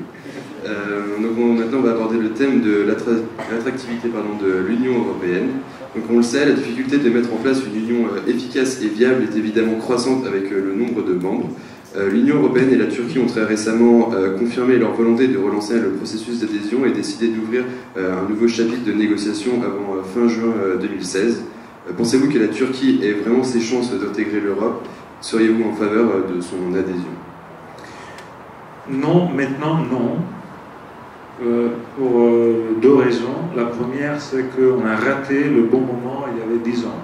Donc maintenant, on va aborder le thème de l'attractivité de l'Union européenne. Donc on le sait, la difficulté de mettre en place une union efficace et viable est évidemment croissante avec le nombre de membres. L'Union européenne et la Turquie ont très récemment confirmé leur volonté de relancer le processus d'adhésion et décidé d'ouvrir un nouveau chapitre de négociation avant fin juin 2016. Pensez-vous que la Turquie ait vraiment ses chances d'intégrer l'Europe? Seriez-vous en faveur de son adhésion? Non, maintenant non. Pour deux raisons. La première, c'est qu'on a raté le bon moment il y avait 10 ans.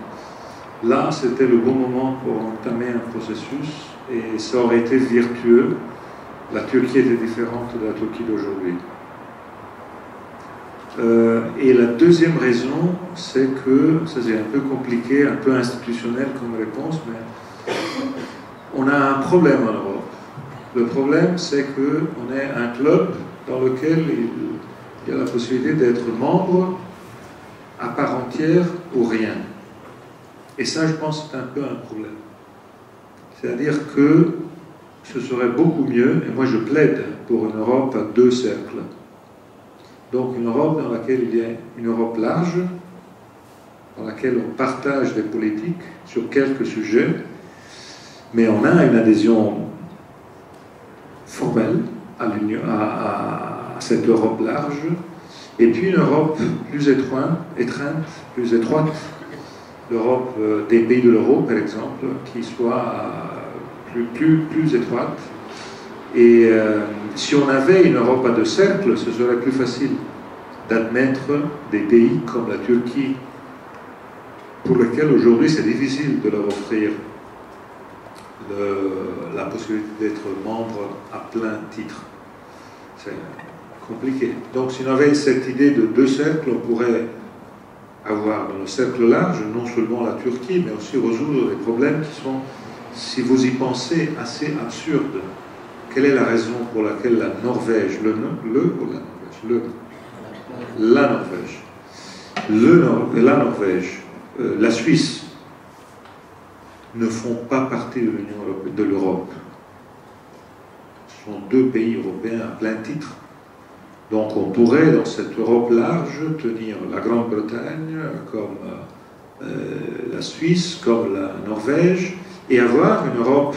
Là, c'était le bon moment pour entamer un processus et ça aurait été vertueux. La Turquie était différente de la Turquie d'aujourd'hui. Et la deuxième raison, c'est que, ça c'est un peu compliqué, un peu institutionnel comme réponse, mais on a un problème en Europe. Le problème, c'est qu'on est un club dans lequel il y a la possibilité d'être membre à part entière ou rien. Et ça, je pense que c'est un peu un problème. C'est-à-dire que ce serait beaucoup mieux, et moi je plaide pour une Europe à deux cercles. Donc une Europe dans laquelle il y a une Europe large, dans laquelle on partage des politiques sur quelques sujets, mais on a une adhésion formelle à cette Europe large, et puis une Europe plus étroite, l'Europe des pays de l'euro, par exemple, qui soit plus étroite. Et si on avait une Europe à deux cercles, ce serait plus facile d'admettre des pays comme la Turquie, pour lesquels aujourd'hui c'est difficile de leur offrir la possibilité d'être membre à plein titre. C'est compliqué. Donc si on avait cette idée de deux cercles, on pourrait avoir dans le cercle large non seulement la Turquie, mais aussi résoudre des problèmes qui sont, si vous y pensez, assez absurdes. Quelle est la raison pour laquelle la Norvège, la Norvège, la Suisse ne font pas partie de l'Union de l'Europe? Ce sont deux pays européens à plein titre. Donc on pourrait, dans cette Europe large, tenir la Grande-Bretagne comme la Suisse, comme la Norvège, et avoir une Europe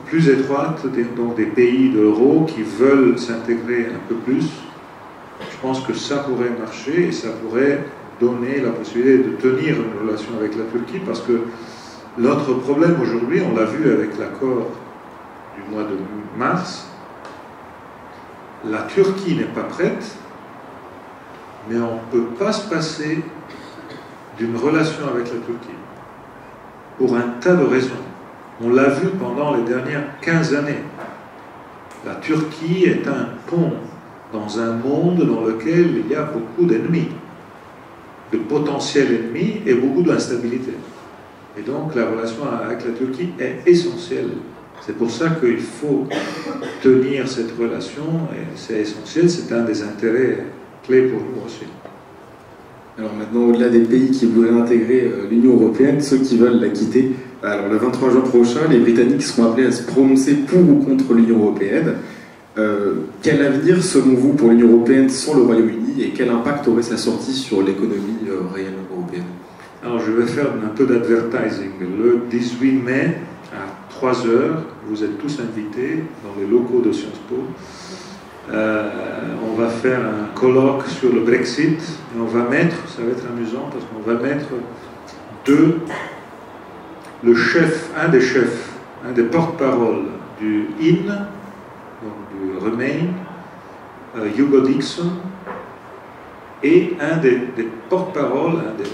plus étroite, donc des pays de l'euro qui veulent s'intégrer un peu plus. Je pense que ça pourrait marcher et ça pourrait donner la possibilité de tenir une relation avec la Turquie, parce que notre problème aujourd'hui, on l'a vu avec l'accord du mois de mars, la Turquie n'est pas prête, mais on ne peut pas se passer d'une relation avec la Turquie pour un tas de raisons. On l'a vu pendant les dernières 15 années. La Turquie est un pont dans un monde dans lequel il y a beaucoup d'ennemis, de potentiels ennemis et beaucoup d'instabilité. Et donc la relation avec la Turquie est essentielle. C'est pour ça qu'il faut tenir cette relation, et c'est essentiel, c'est un des intérêts clés pour nous aussi. Alors maintenant, au-delà des pays qui voudraient intégrer l'Union européenne, ceux qui veulent la quitter, alors le 23 juin prochain, les Britanniques seront appelés à se prononcer pour ou contre l'Union européenne. Quel avenir, selon vous, pour l'Union européenne sans le Royaume-Uni, et quel impact aurait sa sortie sur l'économie réelle européenne? Alors je vais faire un peu d'advertising. Le 18 mai, à 3 heures, vous êtes tous invités dans les locaux de Sciences Po. On va faire un colloque sur le Brexit, et on va mettre, ça va être amusant parce qu'on va mettre un des porte-parole du IN, donc du Remain, Hugo Dixon, et un des porte-parole, un des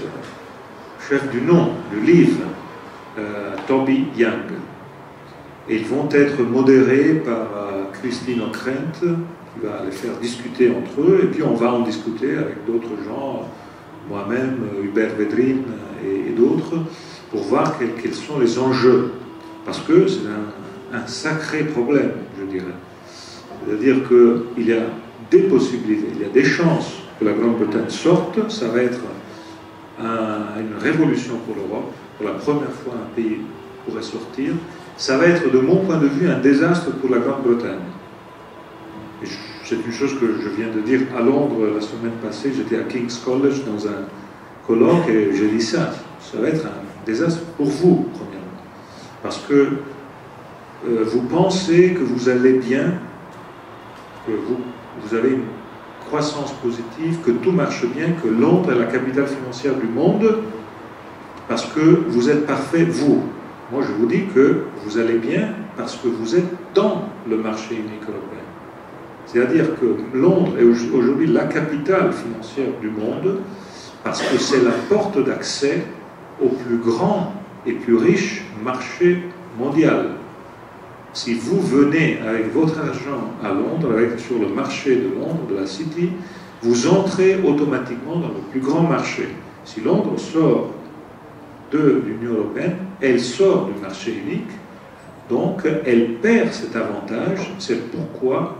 chefs du nom, du livre, Toby Young. Et ils vont être modérés par Christine Ockrent, qui va les faire discuter entre eux, et puis on va en discuter avec d'autres gens, moi-même, Hubert Védrine et d'autres, pour voir quels sont les enjeux. Parce que c'est un sacré problème, je dirais. C'est-à-dire qu'il y a des possibilités, il y a des chances que la Grande-Bretagne sorte, ça va être une révolution pour l'Europe. Pour la première fois, un pays pourrait sortir. Ça va être, de mon point de vue, un désastre pour la Grande-Bretagne. C'est une chose que je viens de dire à Londres la semaine passée. J'étais à King's College dans un colloque et j'ai dit ça. Ça va être un désastre pour vous, premièrement. Parce que vous pensez que vous allez bien, que vous avez une croissance positive, que tout marche bien, que Londres est la capitale financière du monde, parce que vous êtes parfait, vous. Moi, je vous dis que vous allez bien parce que vous êtes dans le marché unique européen. C'est-à-dire que Londres est aujourd'hui la capitale financière du monde parce que c'est la porte d'accès au plus grand et plus riche marché mondial. Si vous venez avec votre argent à Londres, sur le marché de Londres, de la City, vous entrez automatiquement dans le plus grand marché. Si Londres sort de l'Union européenne, elle sort du marché unique, donc elle perd cet avantage. C'est pourquoi,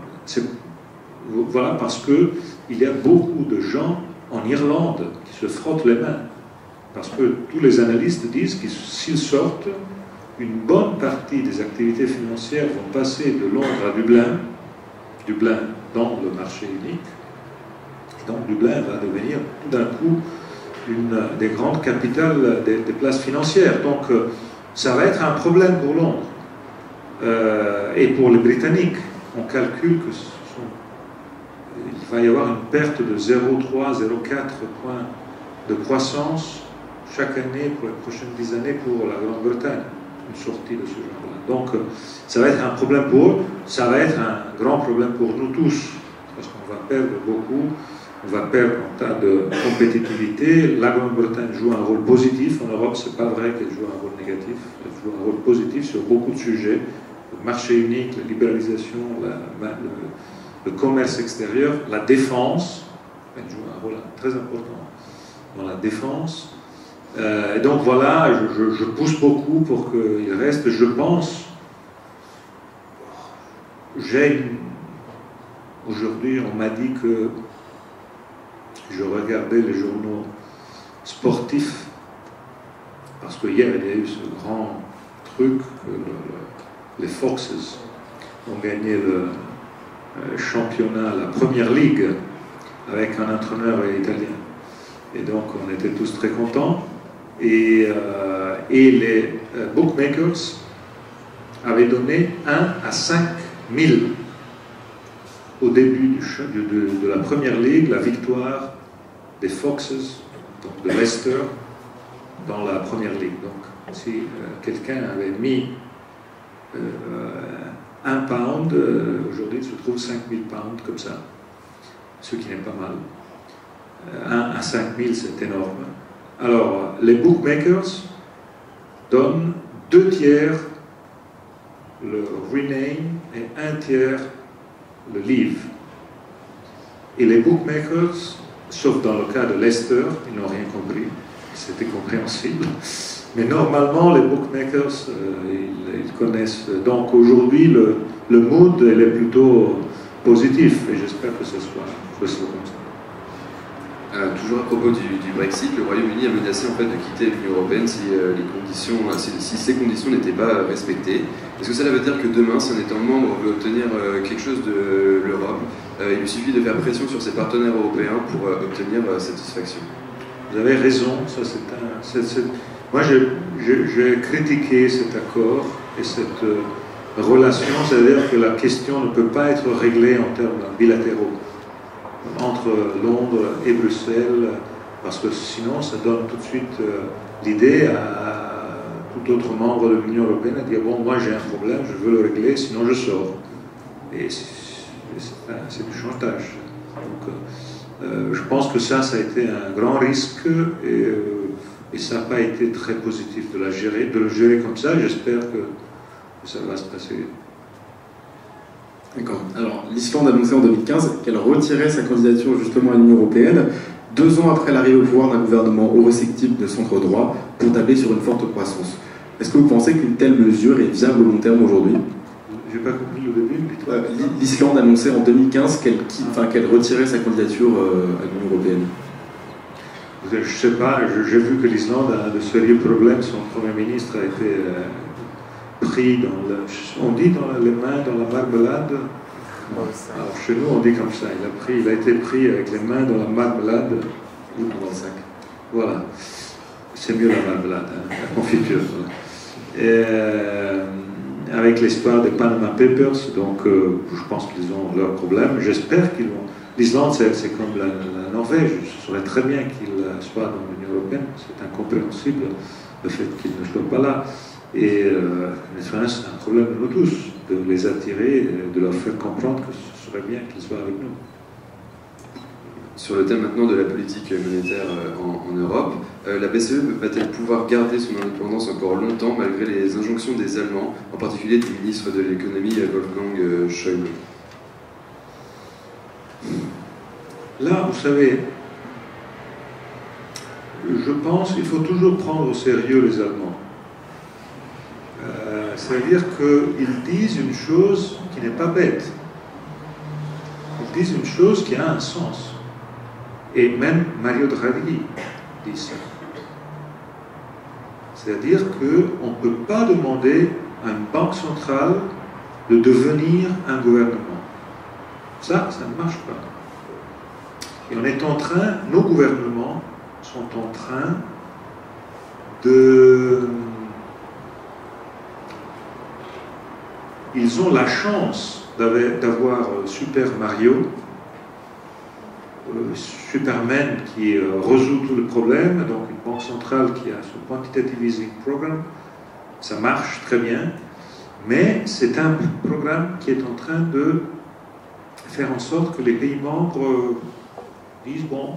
voilà, parce qu'il y a beaucoup de gens en Irlande qui se frottent les mains. Parce que tous les analystes disent que s'ils sortent, une bonne partie des activités financières vont passer de Londres à Dublin dans le marché unique. Donc Dublin va devenir tout d'un coup une des grandes capitales des places financières. Donc ça va être un problème pour Londres. Et pour les Britanniques, on calcule que il va y avoir une perte de 0,3, 0,4 points de croissance chaque année pour les prochaines 10 années pour la Grande-Bretagne, une sortie de ce genre-là. Donc ça va être un problème pour eux, ça va être un grand problème pour nous tous, parce qu'on va perdre beaucoup, on va perdre en tas de compétitivité. La Grande-Bretagne joue un rôle positif, en Europe c'est pas vrai qu'elle joue un rôle négatif, elle joue un rôle positif sur beaucoup de sujets, le marché unique, la libéralisation, le commerce extérieur, la défense, elle joue un rôle très important dans la défense. Et donc voilà, je pousse beaucoup pour qu'il reste. Je pense, aujourd'hui on m'a dit que je regardais les journaux sportifs, parce que hier il y a eu ce grand truc, les Foxes ont gagné le championnat, la première ligue, avec un entraîneur italien. Et donc on était tous très contents. Et les bookmakers avaient donné 1 à 5 000 au début de la première ligue, la victoire des Foxes, donc de Leicester, dans la première ligue. Donc si quelqu'un avait mis 1 pound, aujourd'hui il se trouve 5 000 pounds comme ça, ce qui n'est pas mal. 1 à 5 000, c'est énorme. Alors, les bookmakers donnent 2 tiers le rename et 1 tiers le leave. Et les bookmakers, sauf dans le cas de Leicester, ils n'ont rien compris, c'était compréhensible. Mais normalement, les bookmakers, ils connaissent. Donc aujourd'hui, le mood il est plutôt positif, et j'espère que ce soit comme ça. Toujours à propos du Brexit, le Royaume-Uni a menacé en fait de quitter l'Union européenne si ces conditions n'étaient pas respectées. Est-ce que cela veut dire que demain, si un État membre veut obtenir quelque chose de l'Europe, il lui suffit de faire pression sur ses partenaires européens pour obtenir satisfaction? Vous avez raison, moi j'ai critiqué cet accord et cette relation, c'est-à-dire que la question ne peut pas être réglée en termes bilatéraux entre Londres et Bruxelles, parce que sinon ça donne tout de suite l'idée à tout autre membre de l'Union européenne de dire bon, moi j'ai un problème, je veux le régler, sinon je sors. Et c'est du chantage. Donc je pense que ça a été un grand risque et ça n'a pas été très positif de le gérer comme ça. J'espère que ça va se passer. D'accord. Alors, l'Islande a annoncé en 2015 qu'elle retirait sa candidature justement à l'Union européenne, 2 ans après l'arrivée au pouvoir d'un gouvernement eurosceptique de centre droit, pour tabler sur une forte croissance. Est-ce que vous pensez qu'une telle mesure est viable au long terme aujourd'hui? J'ai pas compris le début. L'Islande a annoncé en 2015 qu'elle retirait sa candidature à l'Union européenne. Je ne sais pas, j'ai vu que l'Islande a de sérieux problèmes. Son Premier ministre a été pris dans les mains dans la marmelade. Alors chez nous on dit comme ça, il a été pris avec les mains dans la marmelade ou dans le sac. Voilà, c'est mieux la marmelade, hein, la confiture. Voilà. Avec l'histoire des Panama Papers, donc je pense qu'ils ont leurs problèmes. J'espère qu'ils vont. L'Islande c'est comme la Norvège, je saurais très bien qu'ils soient dans l'Union européenne, c'est incompréhensible le fait qu'ils ne soient pas là. Et c'est un problème de nous tous, de les attirer, de leur faire comprendre que ce serait bien qu'ils soient avec nous. Sur le thème maintenant de la politique monétaire en Europe, la BCE va-t-elle pouvoir garder son indépendance encore longtemps malgré les injonctions des Allemands, en particulier du ministre de l'économie Wolfgang Schäuble? Là, vous savez, je pense qu'il faut toujours prendre au sérieux les Allemands. C'est-à-dire qu'ils disent une chose qui n'est pas bête. Ils disent une chose qui a un sens. Et même Mario Draghi dit ça. C'est-à-dire qu'on ne peut pas demander à une banque centrale de devenir un gouvernement. Ça ne marche pas. Et on est en train, nos gouvernements sont en train de... Ils ont la chance d'avoir Super Mario, Superman qui résout tout le problème, donc une banque centrale qui a ce Quantitative Easing Program, ça marche très bien, mais c'est un programme qui est en train de faire en sorte que les pays membres disent, bon,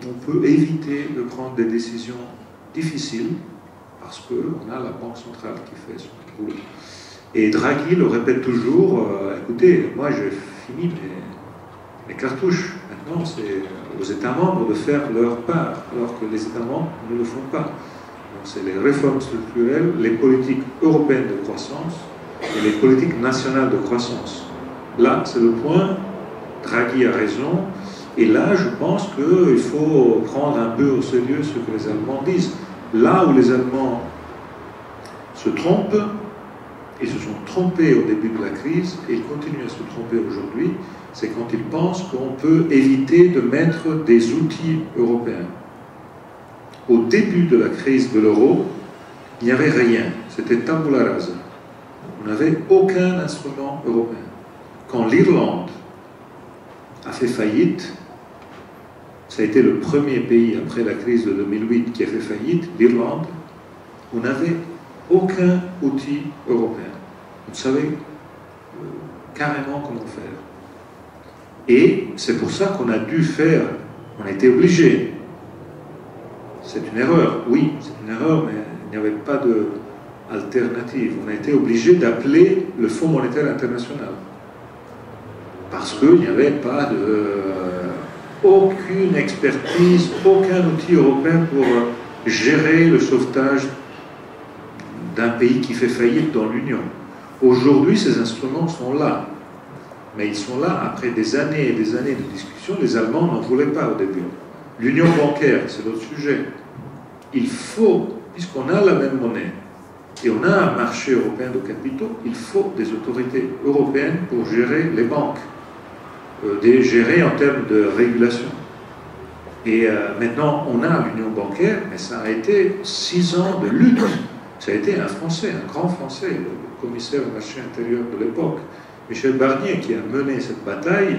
on peut éviter de prendre des décisions difficiles parce qu'on a la banque centrale qui fait son boulot. Et Draghi le répète toujours, écoutez, moi j'ai fini mes cartouches, maintenant c'est aux États membres de faire leur part, alors que les États membres ne le font pas. Donc c'est les réformes structurelles, les politiques européennes de croissance et les politiques nationales de croissance. Là, c'est le point, Draghi a raison, et là je pense qu'il faut prendre un peu au sérieux ce que les Allemands disent. Là où les Allemands se trompent, ils se sont trompés au début de la crise, et ils continuent à se tromper aujourd'hui, c'est quand ils pensent qu'on peut éviter de mettre des outils européens. Au début de la crise de l'euro, il n'y avait rien, c'était tabula rasa. On n'avait aucun instrument européen. Quand l'Irlande a fait faillite, ça a été le premier pays après la crise de 2008 qui a fait faillite, l'Irlande, on n'avait aucun outil européen. On savait carrément comment faire. Et c'est pour ça qu'on a dû faire, on a été obligé. C'est une erreur, oui, c'est une erreur, mais il n'y avait pas d'alternative. On a été obligé d'appeler le Fonds monétaire international. Parce qu'il n'y avait pas aucune expertise, aucun outil européen pour gérer le sauvetage d'un pays qui fait faillite dans l'Union. Aujourd'hui, ces instruments sont là. Mais ils sont là après des années et des années de discussion. Les Allemands n'en voulaient pas au début. L'union bancaire, c'est l'autre sujet. Il faut, puisqu'on a la même monnaie, et on a un marché européen de capitaux, il faut des autorités européennes pour gérer les banques, gérer en termes de régulation. Et maintenant, on a l'union bancaire, mais ça a été 6 ans de lutte. Ça a été un Français, un grand Français, le commissaire au marché intérieur de l'époque, Michel Barnier, qui a mené cette bataille.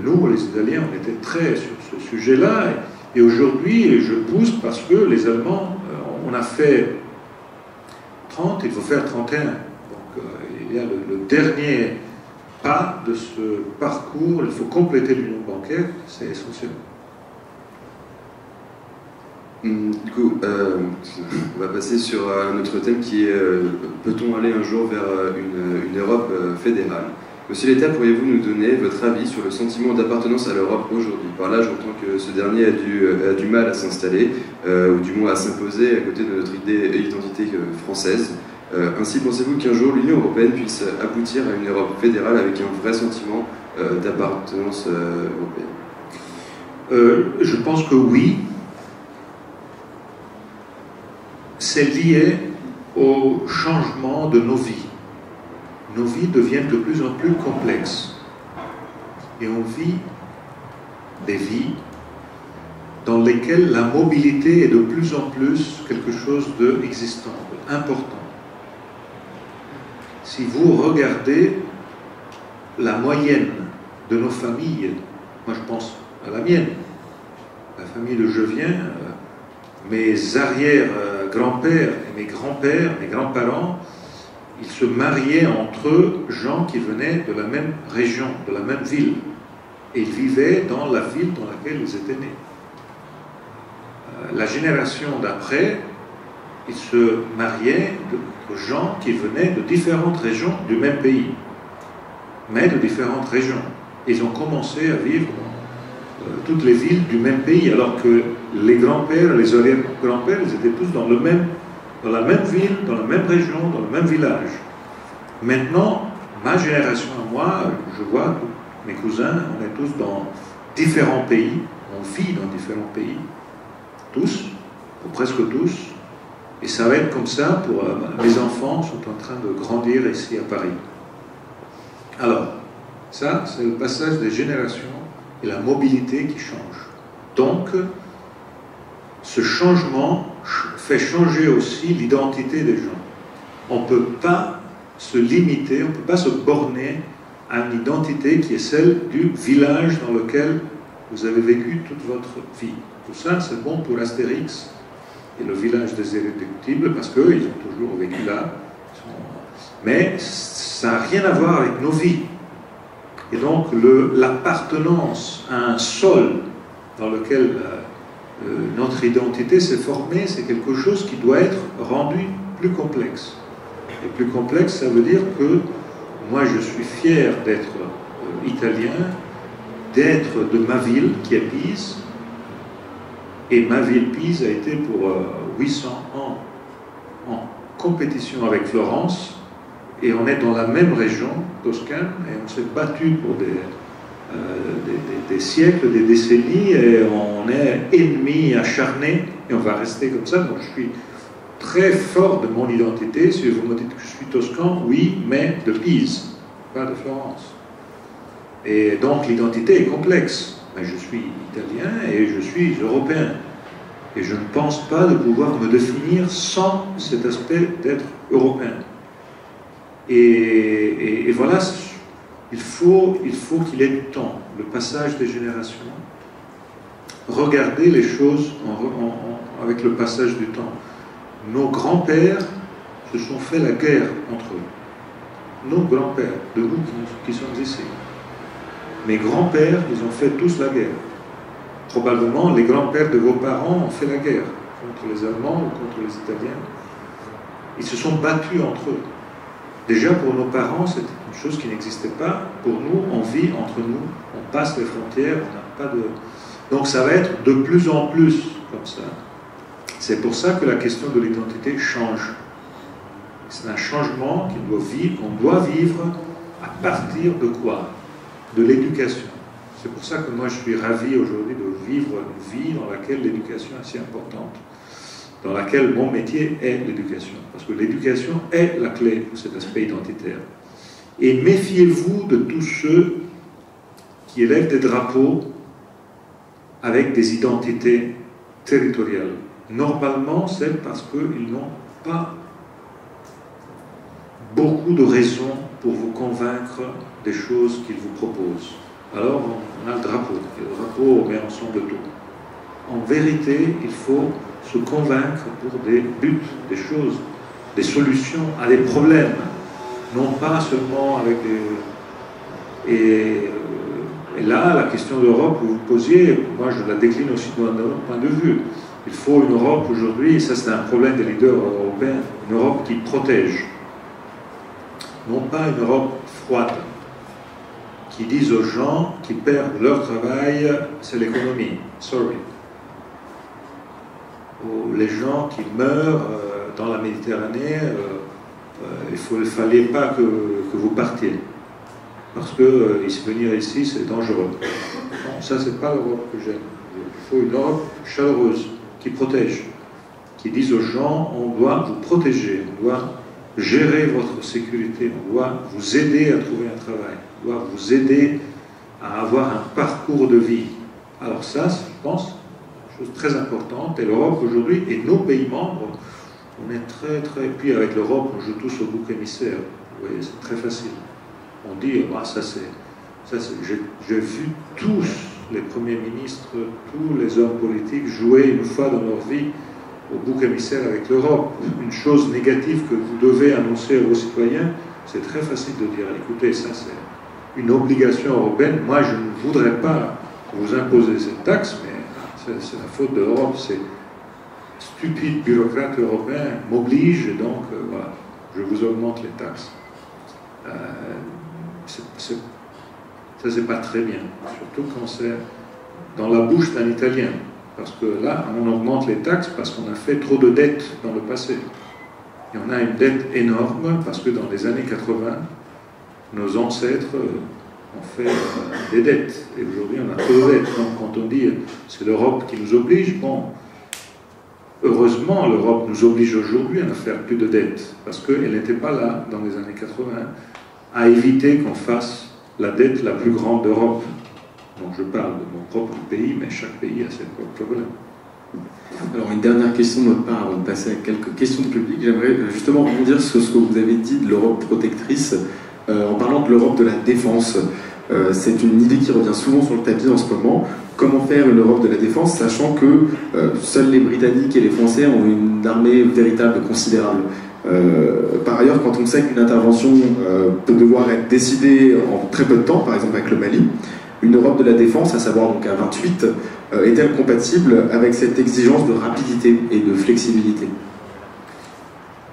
Nous, les Italiens, on était très sur ce sujet-là. Et aujourd'hui, je pousse parce que les Allemands, on a fait 30, il faut faire 31. Donc il y a le dernier pas de ce parcours, il faut compléter l'union bancaire, c'est essentiel. Du coup, on va passer sur un autre thème qui est peut-on aller un jour vers une Europe fédérale? Monsieur l'État, pourriez-vous nous donner votre avis sur le sentiment d'appartenance à l'Europe aujourd'hui? Par là, j'entends que ce dernier a du mal à s'installer, ou du moins à s'imposer à côté de notre identité française. Ainsi, pensez-vous qu'un jour l'Union européenne puisse aboutir à une Europe fédérale avec un vrai sentiment d'appartenance européenne? Je pense que oui. C'est lié au changement de nos vies. Nos vies deviennent de plus en plus complexes. Et on vit des vies dans lesquelles la mobilité est de plus en plus quelque chose d'existant, d'important. Si vous regardez la moyenne de nos familles, moi je pense à la mienne, la famille de je viens, mes arrière-grands-pères et mes grands-pères, mes grands-parents, ils se mariaient entre eux, gens qui venaient de la même région, de la même ville. Et ils vivaient dans la ville dans laquelle ils étaient nés. La génération d'après, ils se mariaient de gens qui venaient de différentes régions du même pays, mais de différentes régions. Ils ont commencé à vivre dans toutes les villes du même pays, alors que les grands-pères, les arrière-grands-pères, ils étaient tous dans la même ville, dans la même région, dans le même village. Maintenant, ma génération à moi, je vois mes cousins, on est tous dans différents pays, on vit dans différents pays, tous, ou presque tous, et ça va être comme ça pour mes enfants sont en train de grandir ici à Paris. Alors, ça, c'est le passage des générations et la mobilité qui change. Donc, ce changement fait changer aussi l'identité des gens. On ne peut pas se limiter, on ne peut pas se borner à une identité qui est celle du village dans lequel vous avez vécu toute votre vie. Tout ça, c'est bon pour Astérix et le village des irréductibles, parce qu'eux, ils ont toujours vécu là. Mais ça n'a rien à voir avec nos vies. Et donc, l'appartenance à un sol dans lequel notre identité s'est formée, c'est quelque chose qui doit être rendu plus complexe. Et plus complexe, ça veut dire que moi, je suis fier d'être italien, d'être de ma ville, qui est Pise. Et ma ville, Pise, a été pour 800 ans en compétition avec Florence. Et on est dans la même région, Toscane, et on s'est battu pour des siècles, des décennies, et on est ennemis acharnés, et on va rester comme ça. Donc je suis très fort de mon identité. Si vous me dites que je suis toscan, oui, mais de Pise, pas de Florence. Et donc l'identité est complexe. Mais je suis italien et je suis européen. Et je ne pense pas de pouvoir me définir sans cet aspect d'être européen. Et voilà, il faut qu'il y ait du temps, le passage des générations. Regardez les choses avec le passage du temps. Nos grands-pères se sont fait la guerre entre eux. Nos grands-pères, de nous qui sommes ici. Mes grands-pères, ils ont fait tous la guerre. Probablement, les grands-pères de vos parents ont fait la guerre contre les Allemands ou contre les Italiens. Ils se sont battus entre eux. Déjà, pour nos parents, c'était une chose qui n'existait pas. Pour nous, on vit entre nous, on passe les frontières, on n'a pas de... Donc ça va être de plus en plus comme ça. C'est pour ça que la question de l'identité change. C'est un changement qu'on doit vivre à partir de quoi? De l'éducation. C'est pour ça que moi je suis ravi aujourd'hui de vivre une vie dans laquelle l'éducation est si importante, dans laquelle mon métier est l'éducation. Parce que l'éducation est la clé pour cet aspect identitaire. Et méfiez-vous de tous ceux qui élèvent des drapeaux avec des identités territoriales. Normalement, c'est parce qu'ils n'ont pas beaucoup de raisons pour vous convaincre des choses qu'ils vous proposent. Alors, on a le drapeau. Et le drapeau met ensemble tout. En vérité, il faut se convaincre pour des buts, des choses, des solutions à des problèmes. Non pas seulement avec des... Et là, la question de l'Europe que vous posiez, moi je la décline aussi d'un autre point de vue. Il faut une Europe aujourd'hui, et ça c'est un problème des leaders européens, une Europe qui protège. Non pas une Europe froide, qui disent aux gens qui perdent leur travail, c'est l'économie, sorry. Ou les gens qui meurent dans la Méditerranée, il ne fallait pas que vous partiez. Parce que venir ici, c'est dangereux. Non, ça, c'est pas l'Europe que j'aime. Il faut une Europe chaleureuse, qui protège, qui dise aux gens, on doit vous protéger, on doit gérer votre sécurité, on doit vous aider à trouver un travail, on doit vous aider à avoir un parcours de vie. Alors ça, je pense, une chose très importante. Et l'Europe aujourd'hui, et nos pays membres, on est très... Puis avec l'Europe, on joue tous au bouc émissaire. Vous voyez, c'est très facile. On dit, bah, j'ai vu tous les premiers ministres, tous les hommes politiques jouer une fois dans leur vie au bouc émissaire avec l'Europe. Une chose négative que vous devez annoncer à vos citoyens, c'est très facile de dire, écoutez, ça c'est une obligation européenne. Moi, je ne voudrais pas vous imposer cette taxe, mais c'est la faute de l'Europe. Ces stupides bureaucrates européens m'obligent, et donc voilà, je vous augmente les taxes. Ça, c'est pas très bien, surtout quand c'est dans la bouche d'un Italien. Parce que là, on augmente les taxes parce qu'on a fait trop de dettes dans le passé. Et on a une dette énorme parce que dans les années 80, nos ancêtres ont fait des dettes. Et aujourd'hui, on a trop de dettes. Donc quand on dit c'est l'Europe qui nous oblige, bon, heureusement, l'Europe nous oblige aujourd'hui à ne faire plus de dettes. Parce qu'elle n'était pas là dans les années 80, à éviter qu'on fasse la dette la plus grande d'Europe. Donc je parle de mon propre pays, mais chaque pays a ses propres problèmes. Alors une dernière question de notre part avant de passer à quelques questions de public. J'aimerais justement rebondir sur ce que vous avez dit de l'Europe protectrice, en parlant de l'Europe de la défense. C'est une idée qui revient souvent sur le tapis en ce moment. comment faire une Europe de la défense, sachant que seuls les Britanniques et les Français ont une armée véritable et considérable. Par ailleurs, quand on sait qu'une intervention peut devoir être décidée en très peu de temps, par exemple avec le Mali, une Europe de la défense, à savoir donc à 28, est-elle compatible avec cette exigence de rapidité et de flexibilité?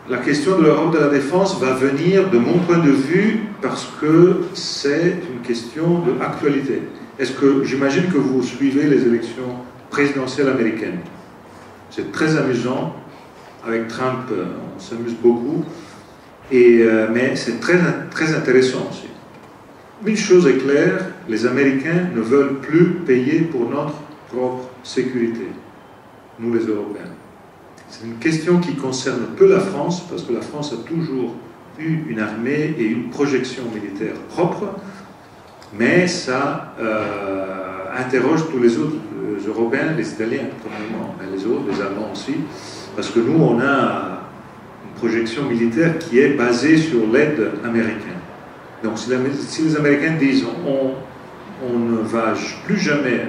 La question de l'Europe de la défense va venir, de mon point de vue, parce que c'est une question d'actualité. Est-ce que, j'imagine que vous suivez les élections présidentielles américaines. C'est très amusant. Avec Trump, on s'amuse beaucoup. Mais c'est très, très intéressant aussi. Une chose est claire, les Américains ne veulent plus payer pour notre propre sécurité, nous les Européens. C'est une question qui concerne peu la France, parce que la France a toujours eu une armée et une projection militaire propre, mais ça interroge tous les autres Européens, les Italiens, premièrement, mais les autres, les Allemands aussi, parce que nous, on a une projection militaire qui est basée sur l'aide américaine. Donc si les Américains disent on ne va plus jamais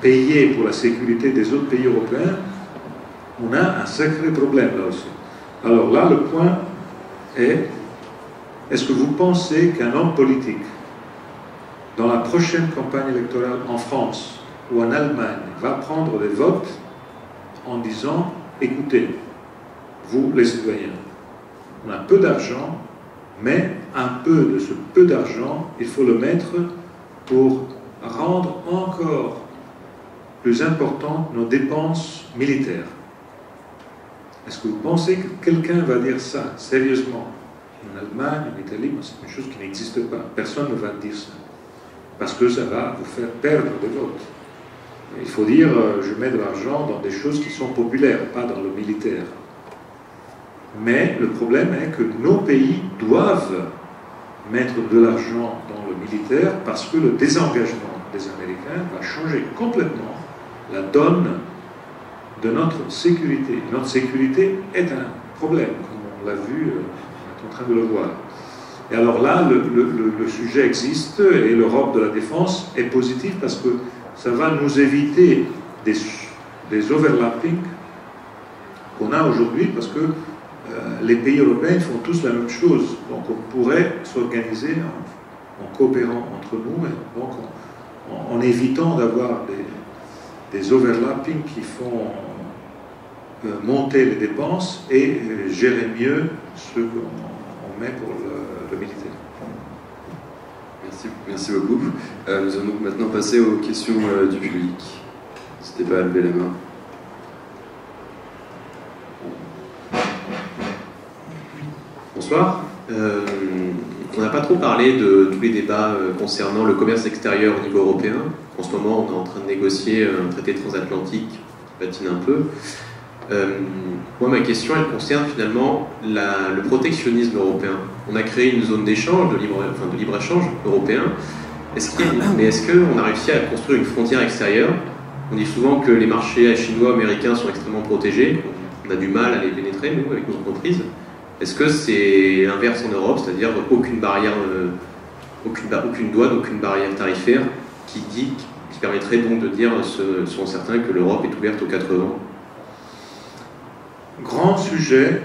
payer pour la sécurité des autres pays européens, on a un sacré problème là aussi. Alors là, le point est, est-ce que vous pensez qu'un homme politique, dans la prochaine campagne électorale en France ou en Allemagne, va prendre des votes en disant, écoutez, vous les citoyens, on a peu d'argent, mais un peu de ce peu d'argent, il faut le mettre pour rendre encore plus importantes nos dépenses militaires. Est-ce que vous pensez que quelqu'un va dire ça sérieusement? En Allemagne, en Italie, c'est une chose qui n'existe pas. Personne ne va dire ça. Parce que ça va vous faire perdre des votes. Il faut dire, je mets de l'argent dans des choses qui sont populaires, pas dans le militaire. Mais le problème est que nos pays doivent mettre de l'argent dans le militaire parce que le désengagement des Américains va changer complètement la donne de notre sécurité. Notre sécurité est un problème, comme on l'a vu, on est en train de le voir. Et alors là, le sujet existe et l'Europe de la défense est positive parce que ça va nous éviter des overlappings qu'on a aujourd'hui parce que les pays européens font tous la même chose. Donc on pourrait s'organiser en coopérant entre nous et donc en évitant d'avoir des overlappings qui font monter les dépenses et gérer mieux ce qu'on met pour le militaire. Merci beaucoup. Nous allons maintenant passer aux questions du public. N'hésitez pas à lever la main. Bonsoir. On n'a pas trop parlé de tous les débats concernant le commerce extérieur au niveau européen. En ce moment, on est en train de négocier un traité transatlantique qui patine un peu. Moi, ma question, elle concerne finalement le protectionnisme européen. On a créé une zone d'échange, de libre-échange européen. Mais est-ce qu'on a réussi à construire une frontière extérieure? On dit souvent que les marchés chinois, américains sont extrêmement protégés. On a du mal à les pénétrer, nous, avec nos entreprises. Est-ce que c'est l'inverse en Europe, c'est-à-dire aucune barrière, aucune douane, aucune barrière tarifaire qui permettrait donc de dire, selon certains, que l'Europe est ouverte aux 4 vents? Grand sujet,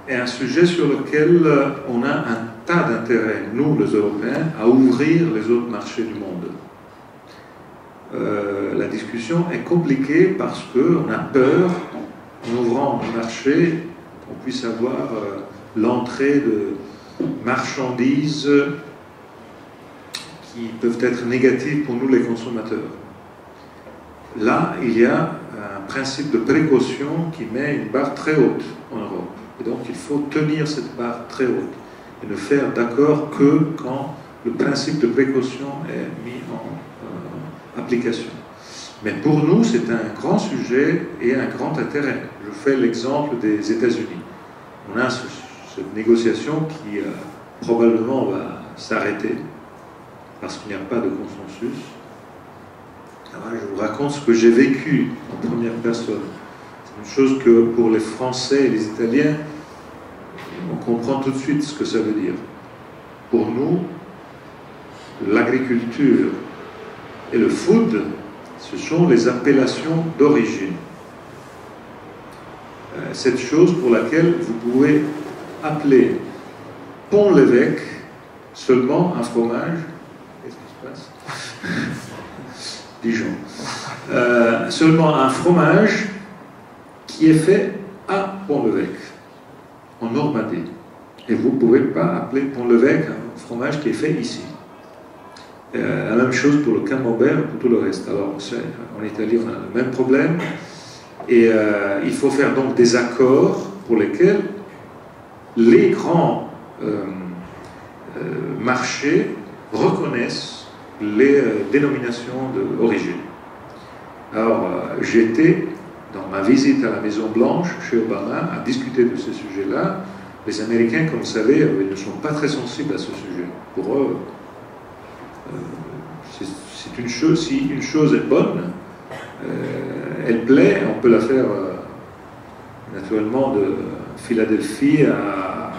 et un sujet sur lequel on a un tas d'intérêt, nous les Européens, à ouvrir les autres marchés du monde. La discussion est compliquée parce qu'on a peur, en ouvrant le marché, qu'on puisse avoir l'entrée de marchandises qui peuvent être négatives pour nous les consommateurs. Là, il y a un principe de précaution qui met une barre très haute en Europe. Et donc, il faut tenir cette barre très haute et ne faire d'accord que quand le principe de précaution est mis en application. Mais pour nous, c'est un grand sujet et un grand intérêt. Je fais l'exemple des États-Unis. On a cette négociation qui probablement va s'arrêter parce qu'il n'y a pas de consensus. Alors, je vous raconte ce que j'ai vécu en première personne. C'est une chose que pour les Français et les Italiens, on comprend tout de suite ce que ça veut dire. Pour nous, l'agriculture Et le food, ce sont les appellations d'origine. Cette chose pour laquelle vous pouvez appeler Pont-l'Évêque seulement un fromage. Qu'est-ce qui se passe? Dijon. Seulement un fromage qui est fait à Pont-l'Évêque, en Normandie. Et vous ne pouvez pas appeler Pont-l'Évêque un fromage qui est fait ici. La même chose pour le camembert et pour tout le reste. Alors, en Italie, on a le même problème. Et il faut faire donc des accords pour lesquels les grands marchés reconnaissent les dénominations d'origine. Alors, j'étais, dans ma visite à la Maison-Blanche, chez Obama, à discuter de ce sujet-là. Les Américains, comme vous savez, ils ne sont pas très sensibles à ce sujet. Pour eux, c'est une chose, si une chose est bonne, elle plaît, on peut la faire naturellement de Philadelphie à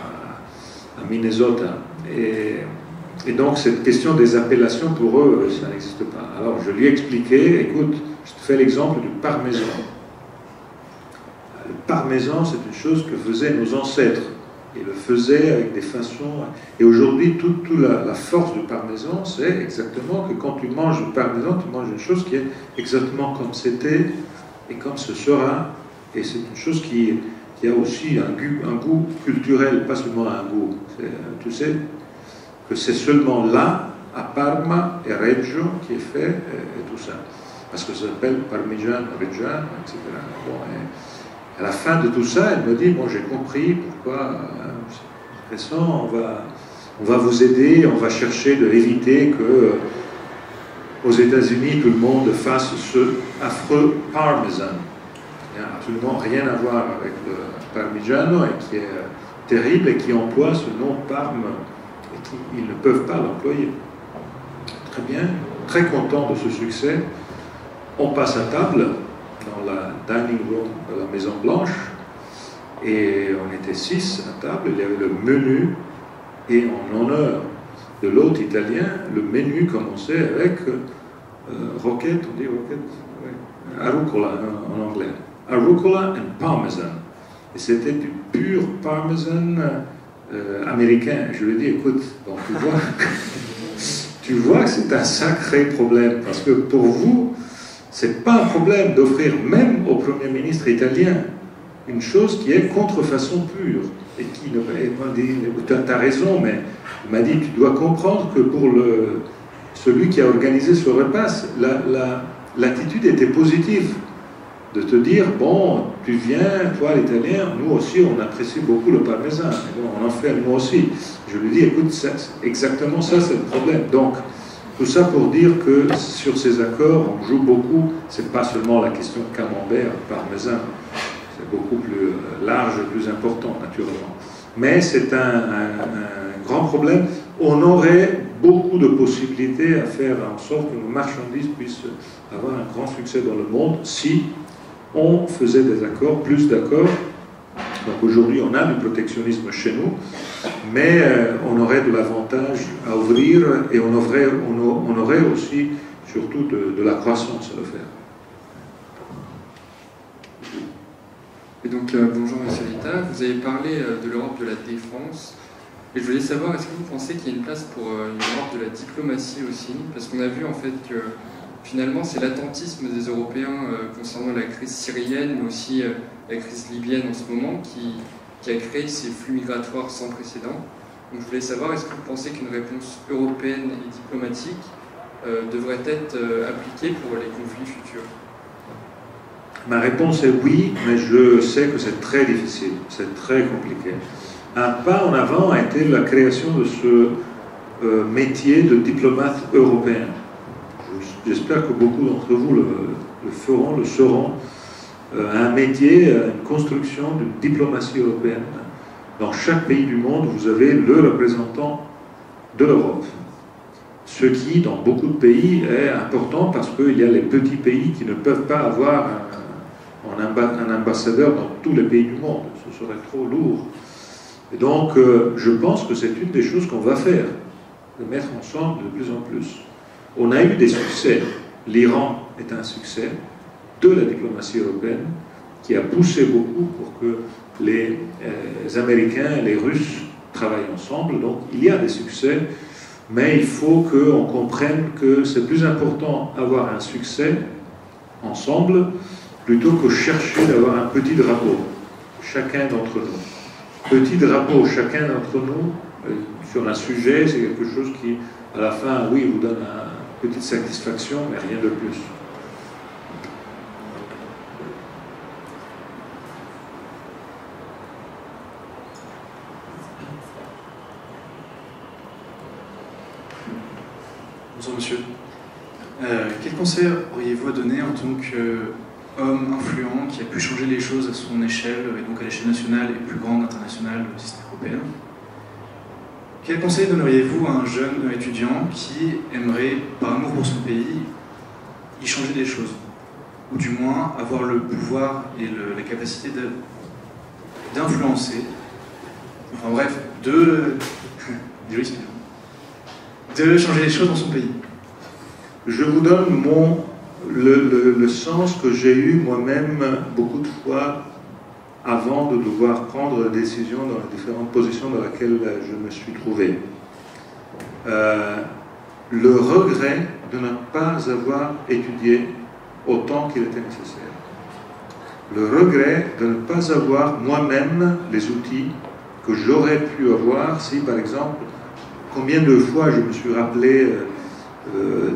Minnesota. Et donc cette question des appellations, pour eux, ça n'existe pas. Alors je lui ai expliqué, écoute, je te fais l'exemple du parmesan. Le parmesan, c'est une chose que faisaient nos ancêtres. Ils le faisaient avec des façons... Et aujourd'hui, toute la force du parmesan, c'est exactement que quand tu manges du parmesan, tu manges une chose qui est exactement comme c'était et comme ce sera. Et c'est une chose qui a aussi un goût culturel, pas seulement un goût. Tu sais que c'est seulement là, à Parma et Reggio, qui est fait et tout ça. Parce que ça s'appelle Parmigiano Reggiano, etc. Bon, à la fin de tout ça, elle me dit, bon, j'ai compris pourquoi, c'est intéressant, on va vous aider, on va chercher de éviter que aux États-Unis, tout le monde fasse ce affreux parmesan. Il n'y a absolument rien à voir avec le parmigiano, et qui est terrible, et qui emploie ce nom parme, et qu'ils ne peuvent pas l'employer. Très bien, très content de ce succès. On passe à table, dans la dining room de la Maison Blanche, et on était 6 à table. Il y avait le menu, et en honneur de l'hôte italien, le menu commençait avec roquette, on dit roquette, ouais, arugula en anglais, arugula and parmesan, et c'était du pur parmesan américain. Je lui ai dit, écoute, bon, tu vois que c'est un sacré problème, parce que pour vous, c'est pas un problème d'offrir même au Premier ministre italien une chose qui est contrefaçon pure, et qui ne pas dire, tu as raison, mais il m'a dit, tu dois comprendre que pour celui qui a organisé ce repas, l'attitude était positive, de te dire, bon, tu viens, toi l'italien, nous aussi on apprécie beaucoup le parmesan, bon, on en fait nous aussi. Je lui dis, écoute, exactement ça c'est le problème. Donc, tout ça pour dire que sur ces accords, on joue beaucoup, c'est pas seulement la question de camembert, parmesan, c'est beaucoup plus large, plus important naturellement. Mais c'est un grand problème. On aurait beaucoup de possibilités à faire en sorte que nos marchandises puissent avoir un grand succès dans le monde si on faisait des accords, plus d'accords. Donc aujourd'hui, on a du protectionnisme chez nous, mais on aurait de l'avantage à ouvrir, et on aurait aussi, surtout, de la croissance à le faire. Et donc, bonjour Monsieur Rita, vous avez parlé de l'Europe de la défense, et je voulais savoir, est-ce que vous pensez qu'il y a une place pour une Europe de la diplomatie aussi? Parce qu'on a vu en fait que finalement c'est l'attentisme des Européens concernant la crise syrienne, mais aussi la crise libyenne en ce moment, qui a créé ces flux migratoires sans précédent. Donc je voulais savoir, est-ce que vous pensez qu'une réponse européenne et diplomatique devrait être appliquée pour les conflits futurs? Ma réponse est oui, mais je sais que c'est très difficile, c'est très compliqué. Un pas en avant a été la création de ce métier de diplomate européen. J'espère que beaucoup d'entre vous le sauront. Un métier, une construction d'une diplomatie européenne. Dans chaque pays du monde, vous avez le représentant de l'Europe. Ce qui, dans beaucoup de pays, est important parce qu'il y a les petits pays qui ne peuvent pas avoir un ambassadeur dans tous les pays du monde. Ce serait trop lourd. Et donc, je pense que c'est une des choses qu'on va faire, de mettre ensemble de plus en plus. On a eu des succès. l'Iran est un succès de la diplomatie européenne qui a poussé beaucoup pour que les Américains et les Russes travaillent ensemble. Donc il y a des succès, mais il faut qu'on comprenne que c'est plus important d'avoir un succès ensemble plutôt que chercher d'avoir un petit drapeau, chacun d'entre nous. Petit drapeau, chacun d'entre nous, sur un sujet, c'est quelque chose qui, à la fin, oui, vous donne une petite satisfaction, mais rien de plus. Bonjour monsieur. Quel conseil auriez-vous à donner en tant qu'homme influent qui a pu changer les choses à son échelle, et donc à l'échelle nationale et plus grande internationale, si ce n'est européenne? Quel conseil donneriez-vous à un jeune étudiant qui aimerait, par amour pour son pays, y changer des choses? Ou du moins avoir le pouvoir et la capacité d'influencer, enfin bref, de changer les choses dans son pays? Je vous donne le sens que j'ai eu moi-même beaucoup de fois avant de devoir prendre des décisions dans les différentes positions dans lesquelles je me suis trouvé. Le regret de ne pas avoir étudié autant qu'il était nécessaire. Le regret de ne pas avoir moi-même les outils que j'aurais pu avoir si, par exemple, combien de fois je me suis rappelé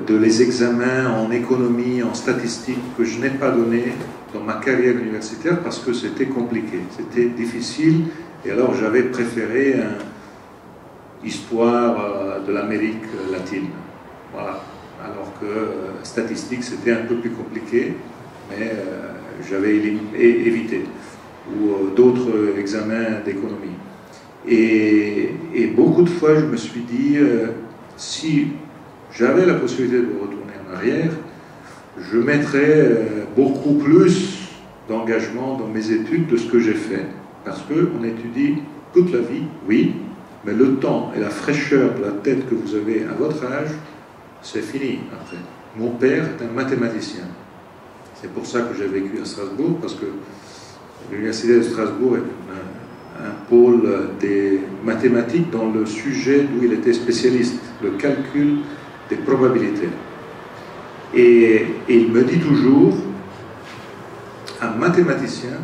de les examens en économie, en statistique que je n'ai pas donné dans ma carrière universitaire parce que c'était compliqué, c'était difficile, et alors j'avais préféré histoire de l'Amérique latine. Voilà. Alors que statistique c'était un peu plus compliqué, mais j'avais évité, ou d'autres examens d'économie. Et beaucoup de fois je me suis dit, si j'avais la possibilité de retourner en arrière, je mettrais beaucoup plus d'engagement dans mes études de ce que j'ai fait. Parce qu'on étudie toute la vie, oui, mais le temps et la fraîcheur de la tête que vous avez à votre âge, c'est fini après. Mon père est un mathématicien. C'est pour ça que j'ai vécu à Strasbourg, parce que l'Université de Strasbourg est un pôle des mathématiques dans le sujet d'où il était spécialiste, le calcul des probabilités. Et il me dit toujours, un mathématicien,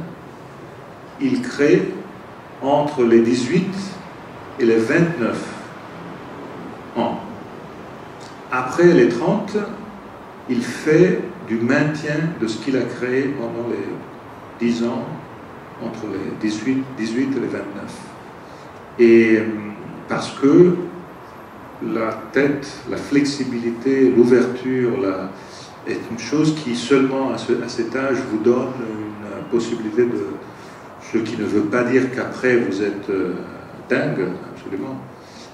il crée entre les 18 et les 29 ans. Après les 30, il fait du maintien de ce qu'il a créé pendant les 10 ans, entre les 18 et les 29. Et parce que la tête, la flexibilité, l'ouverture est une chose qui seulement à cet âge vous donne une possibilité de... Ce qui ne veut pas dire qu'après vous êtes dingue, absolument,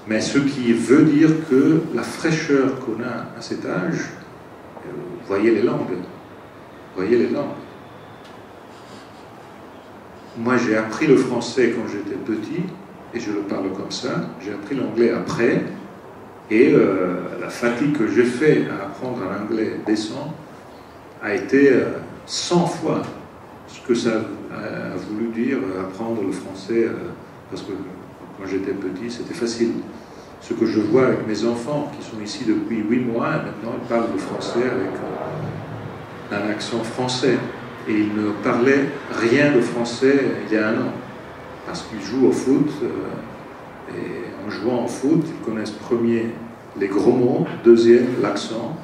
mais ce qui veut dire que la fraîcheur qu'on a à cet âge, voyez les langues, voyez les langues. Moi j'ai appris le français quand j'étais petit, et je le parle comme ça, j'ai appris l'anglais après, et la fatigue que j'ai fait à apprendre un anglais décent a été 100 fois ce que ça a voulu dire apprendre le français, parce que quand j'étais petit, c'était facile. Ce que je vois avec mes enfants qui sont ici depuis 8 mois, et maintenant ils parlent le français avec un accent français. Et ils ne parlaient rien de français il y a 1 an, parce qu'ils jouent au foot, et en jouant au foot, ils connaissent premier les gros mots, deuxième l'accent,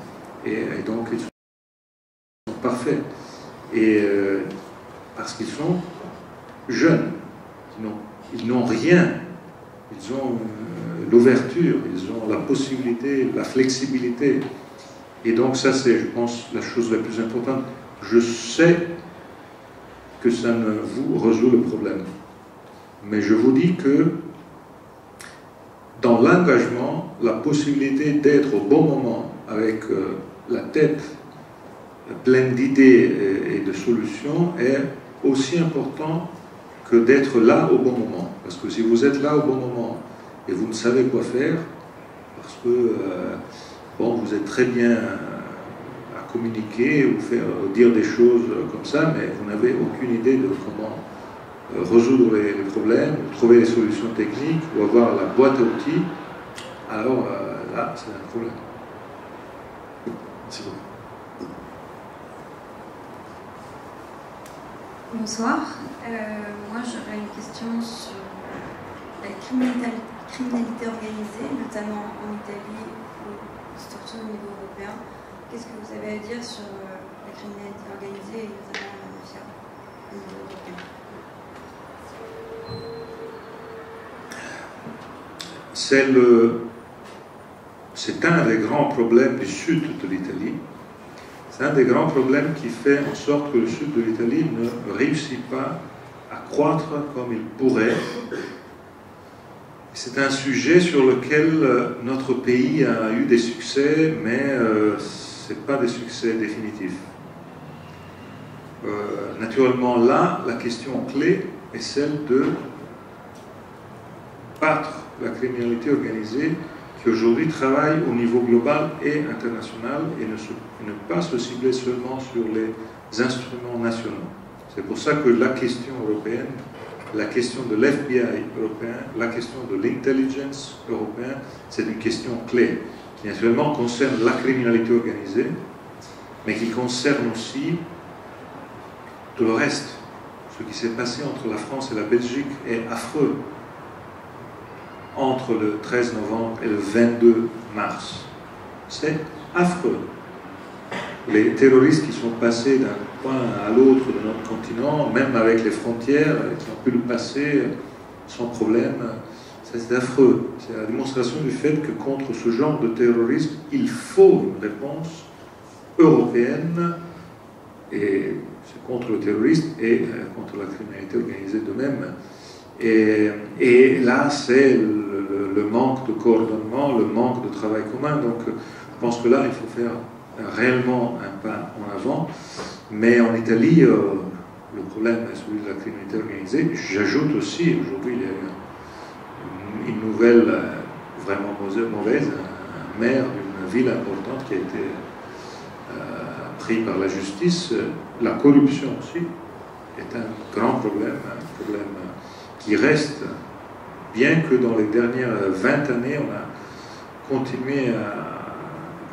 et donc ils sont parfaits. Et parce qu'ils sont jeunes, ils n'ont rien, ils ont l'ouverture, ils ont la possibilité, la flexibilité. Et donc ça c'est, je pense, la chose la plus importante. Je sais que ça ne vous résout le problème, mais je vous dis que dans l'engagement, la possibilité d'être au bon moment avec la tête pleine d'idées et de solutions est aussi important que d'être là au bon moment. Parce que si vous êtes là au bon moment et vous ne savez quoi faire, parce que bon, vous êtes très bien à communiquer ou dire des choses comme ça, mais vous n'avez aucune idée de comment résoudre les problèmes, trouver les solutions techniques ou avoir la boîte à outils, alors là, c'est un problème. Merci beaucoup. Bonsoir. Moi, j'aurais une question sur la criminalité organisée, notamment en Italie ou surtout au niveau européen. Qu'est-ce que vous avez à dire sur la criminalité organisée et notamment la mafia au niveau européen? C'est un des grands problèmes du sud de l'Italie. C'est un des grands problèmes qui fait en sorte que le sud de l'Italie ne réussit pas à croître comme il pourrait. C'est un sujet sur lequel notre pays a eu des succès, mais ce n'est pas des succès définitifs. Naturellement, là, la question clé est celle de battre la criminalité organisée qui aujourd'hui travaille au niveau global et international et ne pas se cibler seulement sur les instruments nationaux. C'est pour ça que la question européenne, la question de l'FBI européen, la question de l'intelligence européen, c'est une question clé qui naturellement concerne la criminalité organisée, mais qui concerne aussi tout le reste. Ce qui s'est passé entre la France et la Belgique est affreux. Entre le 13 novembre et le 22 mars. C'est affreux. Les terroristes qui sont passés d'un point à l'autre de notre continent, même avec les frontières, qui ont pu le passer sans problème, c'est affreux. C'est la démonstration du fait que contre ce genre de terrorisme, il faut une réponse européenne, et c'est contre le terrorisme et contre la criminalité organisée de même. Et là, c'est le manque de coordonnement, le manque de travail commun. Donc, je pense que là, il faut faire réellement un pas en avant. Mais en Italie, le problème est celui de la criminalité organisée. J'ajoute aussi, aujourd'hui, il y a une nouvelle vraiment mauvaise. Un maire d'une ville importante qui a été pris par la justice. La corruption aussi est un grand problème, qui reste, bien que dans les dernières 20 années, on a continué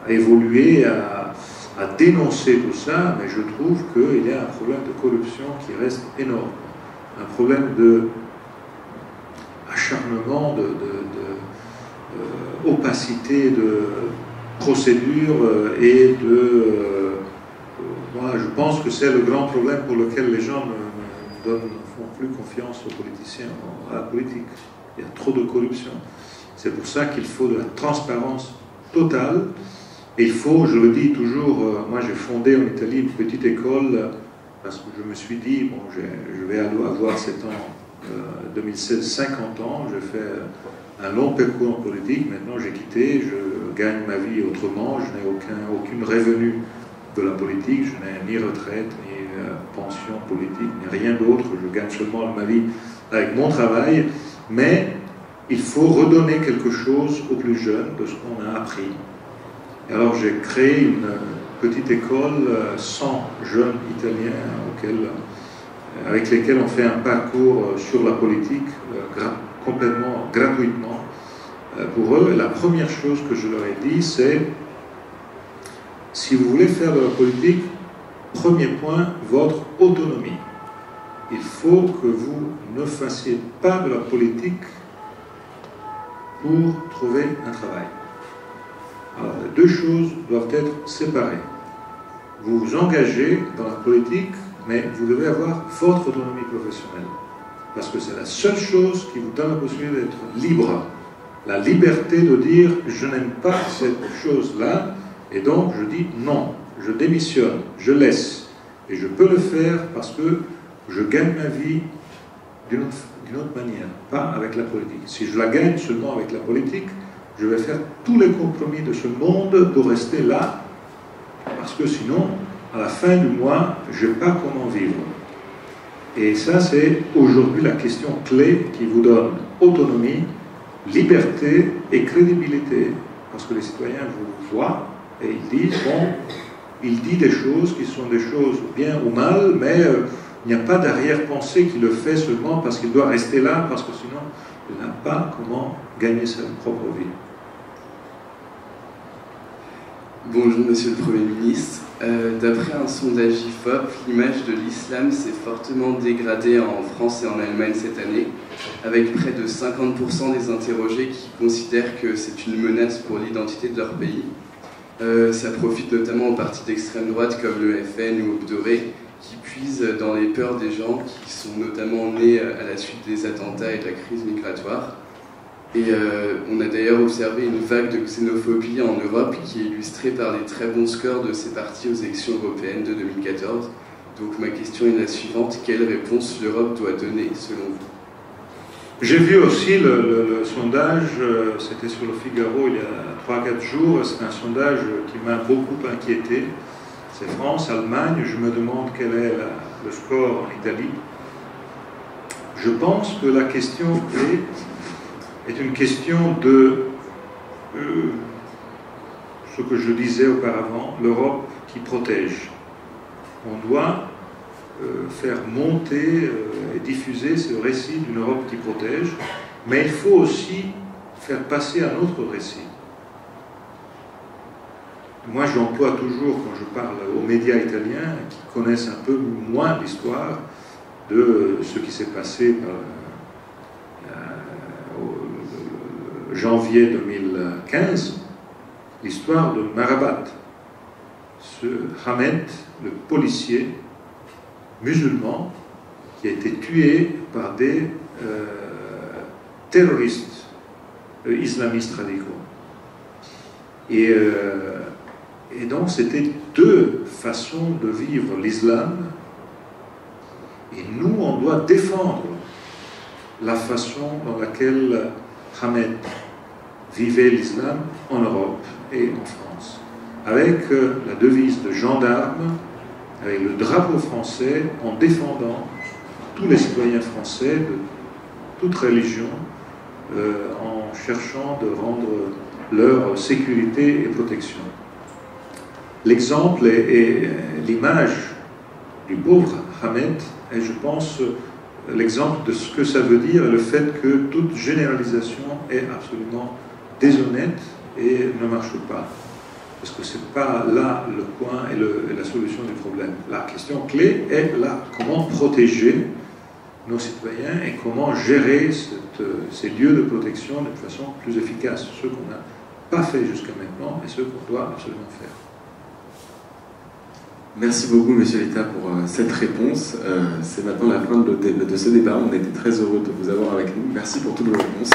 à évoluer, à dénoncer tout ça, mais je trouve qu'il y a un problème de corruption qui reste énorme. Un problème d'acharnement, d'opacité de procédures et voilà, je pense que c'est le grand problème pour lequel les gens ne font plus confiance aux politiciens, à la politique. Il y a trop de corruption. C'est pour ça qu'il faut de la transparence totale. Et il faut, je le dis toujours, moi j'ai fondé en Italie une petite école parce que je me suis dit, bon, je vais avoir 7 ans, 2016, 50 ans, j'ai fait un long parcours en politique, maintenant j'ai quitté, je gagne ma vie autrement, je n'ai aucune revenu de la politique, je n'ai ni retraite, ni pension politique, ni rien d'autre, je gagne seulement ma vie avec mon travail, mais il faut redonner quelque chose aux plus jeunes de ce qu'on a appris. Et alors j'ai créé une petite école 100 jeunes Italiens avec lesquels on fait un parcours sur la politique complètement gratuitement pour eux. Et la première chose que je leur ai dit, c'est si vous voulez faire de la politique, premier point, votre autonomie. Il faut que vous ne fassiez pas de la politique pour trouver un travail. Alors, les deux choses doivent être séparées. Vous vous engagez dans la politique, mais vous devez avoir votre autonomie professionnelle. Parce que c'est la seule chose qui vous donne la possibilité d'être libre. La liberté de dire « je n'aime pas cette chose-là » et donc je dis « non, je démissionne, je laisse ». Et je peux le faire parce que je gagne ma vie d'une autre manière, pas avec la politique. Si je la gagne seulement avec la politique, je vais faire tous les compromis de ce monde pour rester là, parce que sinon, à la fin du mois, je n'ai pas comment vivre. Et ça, c'est aujourd'hui la question clé qui vous donne autonomie, liberté et crédibilité, parce que les citoyens vous voient et ils disent, bon, Il dit des choses qui sont des choses bien ou mal, mais il n'y a pas d'arrière-pensée qui le fait seulement parce qu'il doit rester là, parce que sinon, il n'a pas comment gagner sa propre vie. Bonjour Monsieur le Premier ministre. D'après un sondage IFOP, l'image de l'islam s'est fortement dégradée en France et en Allemagne cette année, avec près de 50% des interrogés qui considèrent que c'est une menace pour l'identité de leur pays. Ça profite notamment aux partis d'extrême droite comme le FN ou Obdoré, qui puisent dans les peurs des gens qui sont notamment nés à la suite des attentats et de la crise migratoire. Et on a d'ailleurs observé une vague de xénophobie en Europe qui est illustrée par les très bons scores de ces partis aux élections européennes de 2014. Donc ma question est la suivante, quelle réponse l'Europe doit donner selon vous? J'ai vu aussi le sondage, c'était sur le Figaro il y a 3-4 jours, c'est un sondage qui m'a beaucoup inquiété. C'est France, Allemagne, je me demande quel est le score en Italie. Je pense que la question clé est une question de ce que je disais auparavant, l'Europe qui protège. On doit faire monter et diffuser ce récit d'une Europe qui protège, mais il faut aussi faire passer un autre récit. Moi, j'emploie toujours, quand je parle aux médias italiens, qui connaissent un peu moins l'histoire de ce qui s'est passé en janvier 2015, l'histoire de Marabat, ce Hamed, le policier musulman, qui a été tué par des terroristes islamistes radicaux. Et donc, c'était deux façons de vivre l'islam. Et nous, on doit défendre la façon dans laquelle Hamed vivait l'islam en Europe et en France. Avec la devise de gendarme, avec le drapeau français, en défendant tous les citoyens français de toute religion, en cherchant de rendre leur sécurité et protection. L'exemple et l'image du pauvre Hamed est, je pense, l'exemple de ce que ça veut dire, le fait que toute généralisation est absolument déshonnête et ne marche pas. Parce que ce n'est pas là le point et la solution du problème. La question clé est là, comment protéger nos citoyens et comment gérer ces lieux de protection de façon plus efficace, ce qu'on n'a pas fait jusqu'à maintenant et ce qu'on doit absolument faire. Merci beaucoup, Monsieur l'État, pour cette réponse. C'est maintenant la fin de ce débat. On était très heureux de vous avoir avec nous. Merci pour toutes vos réponses.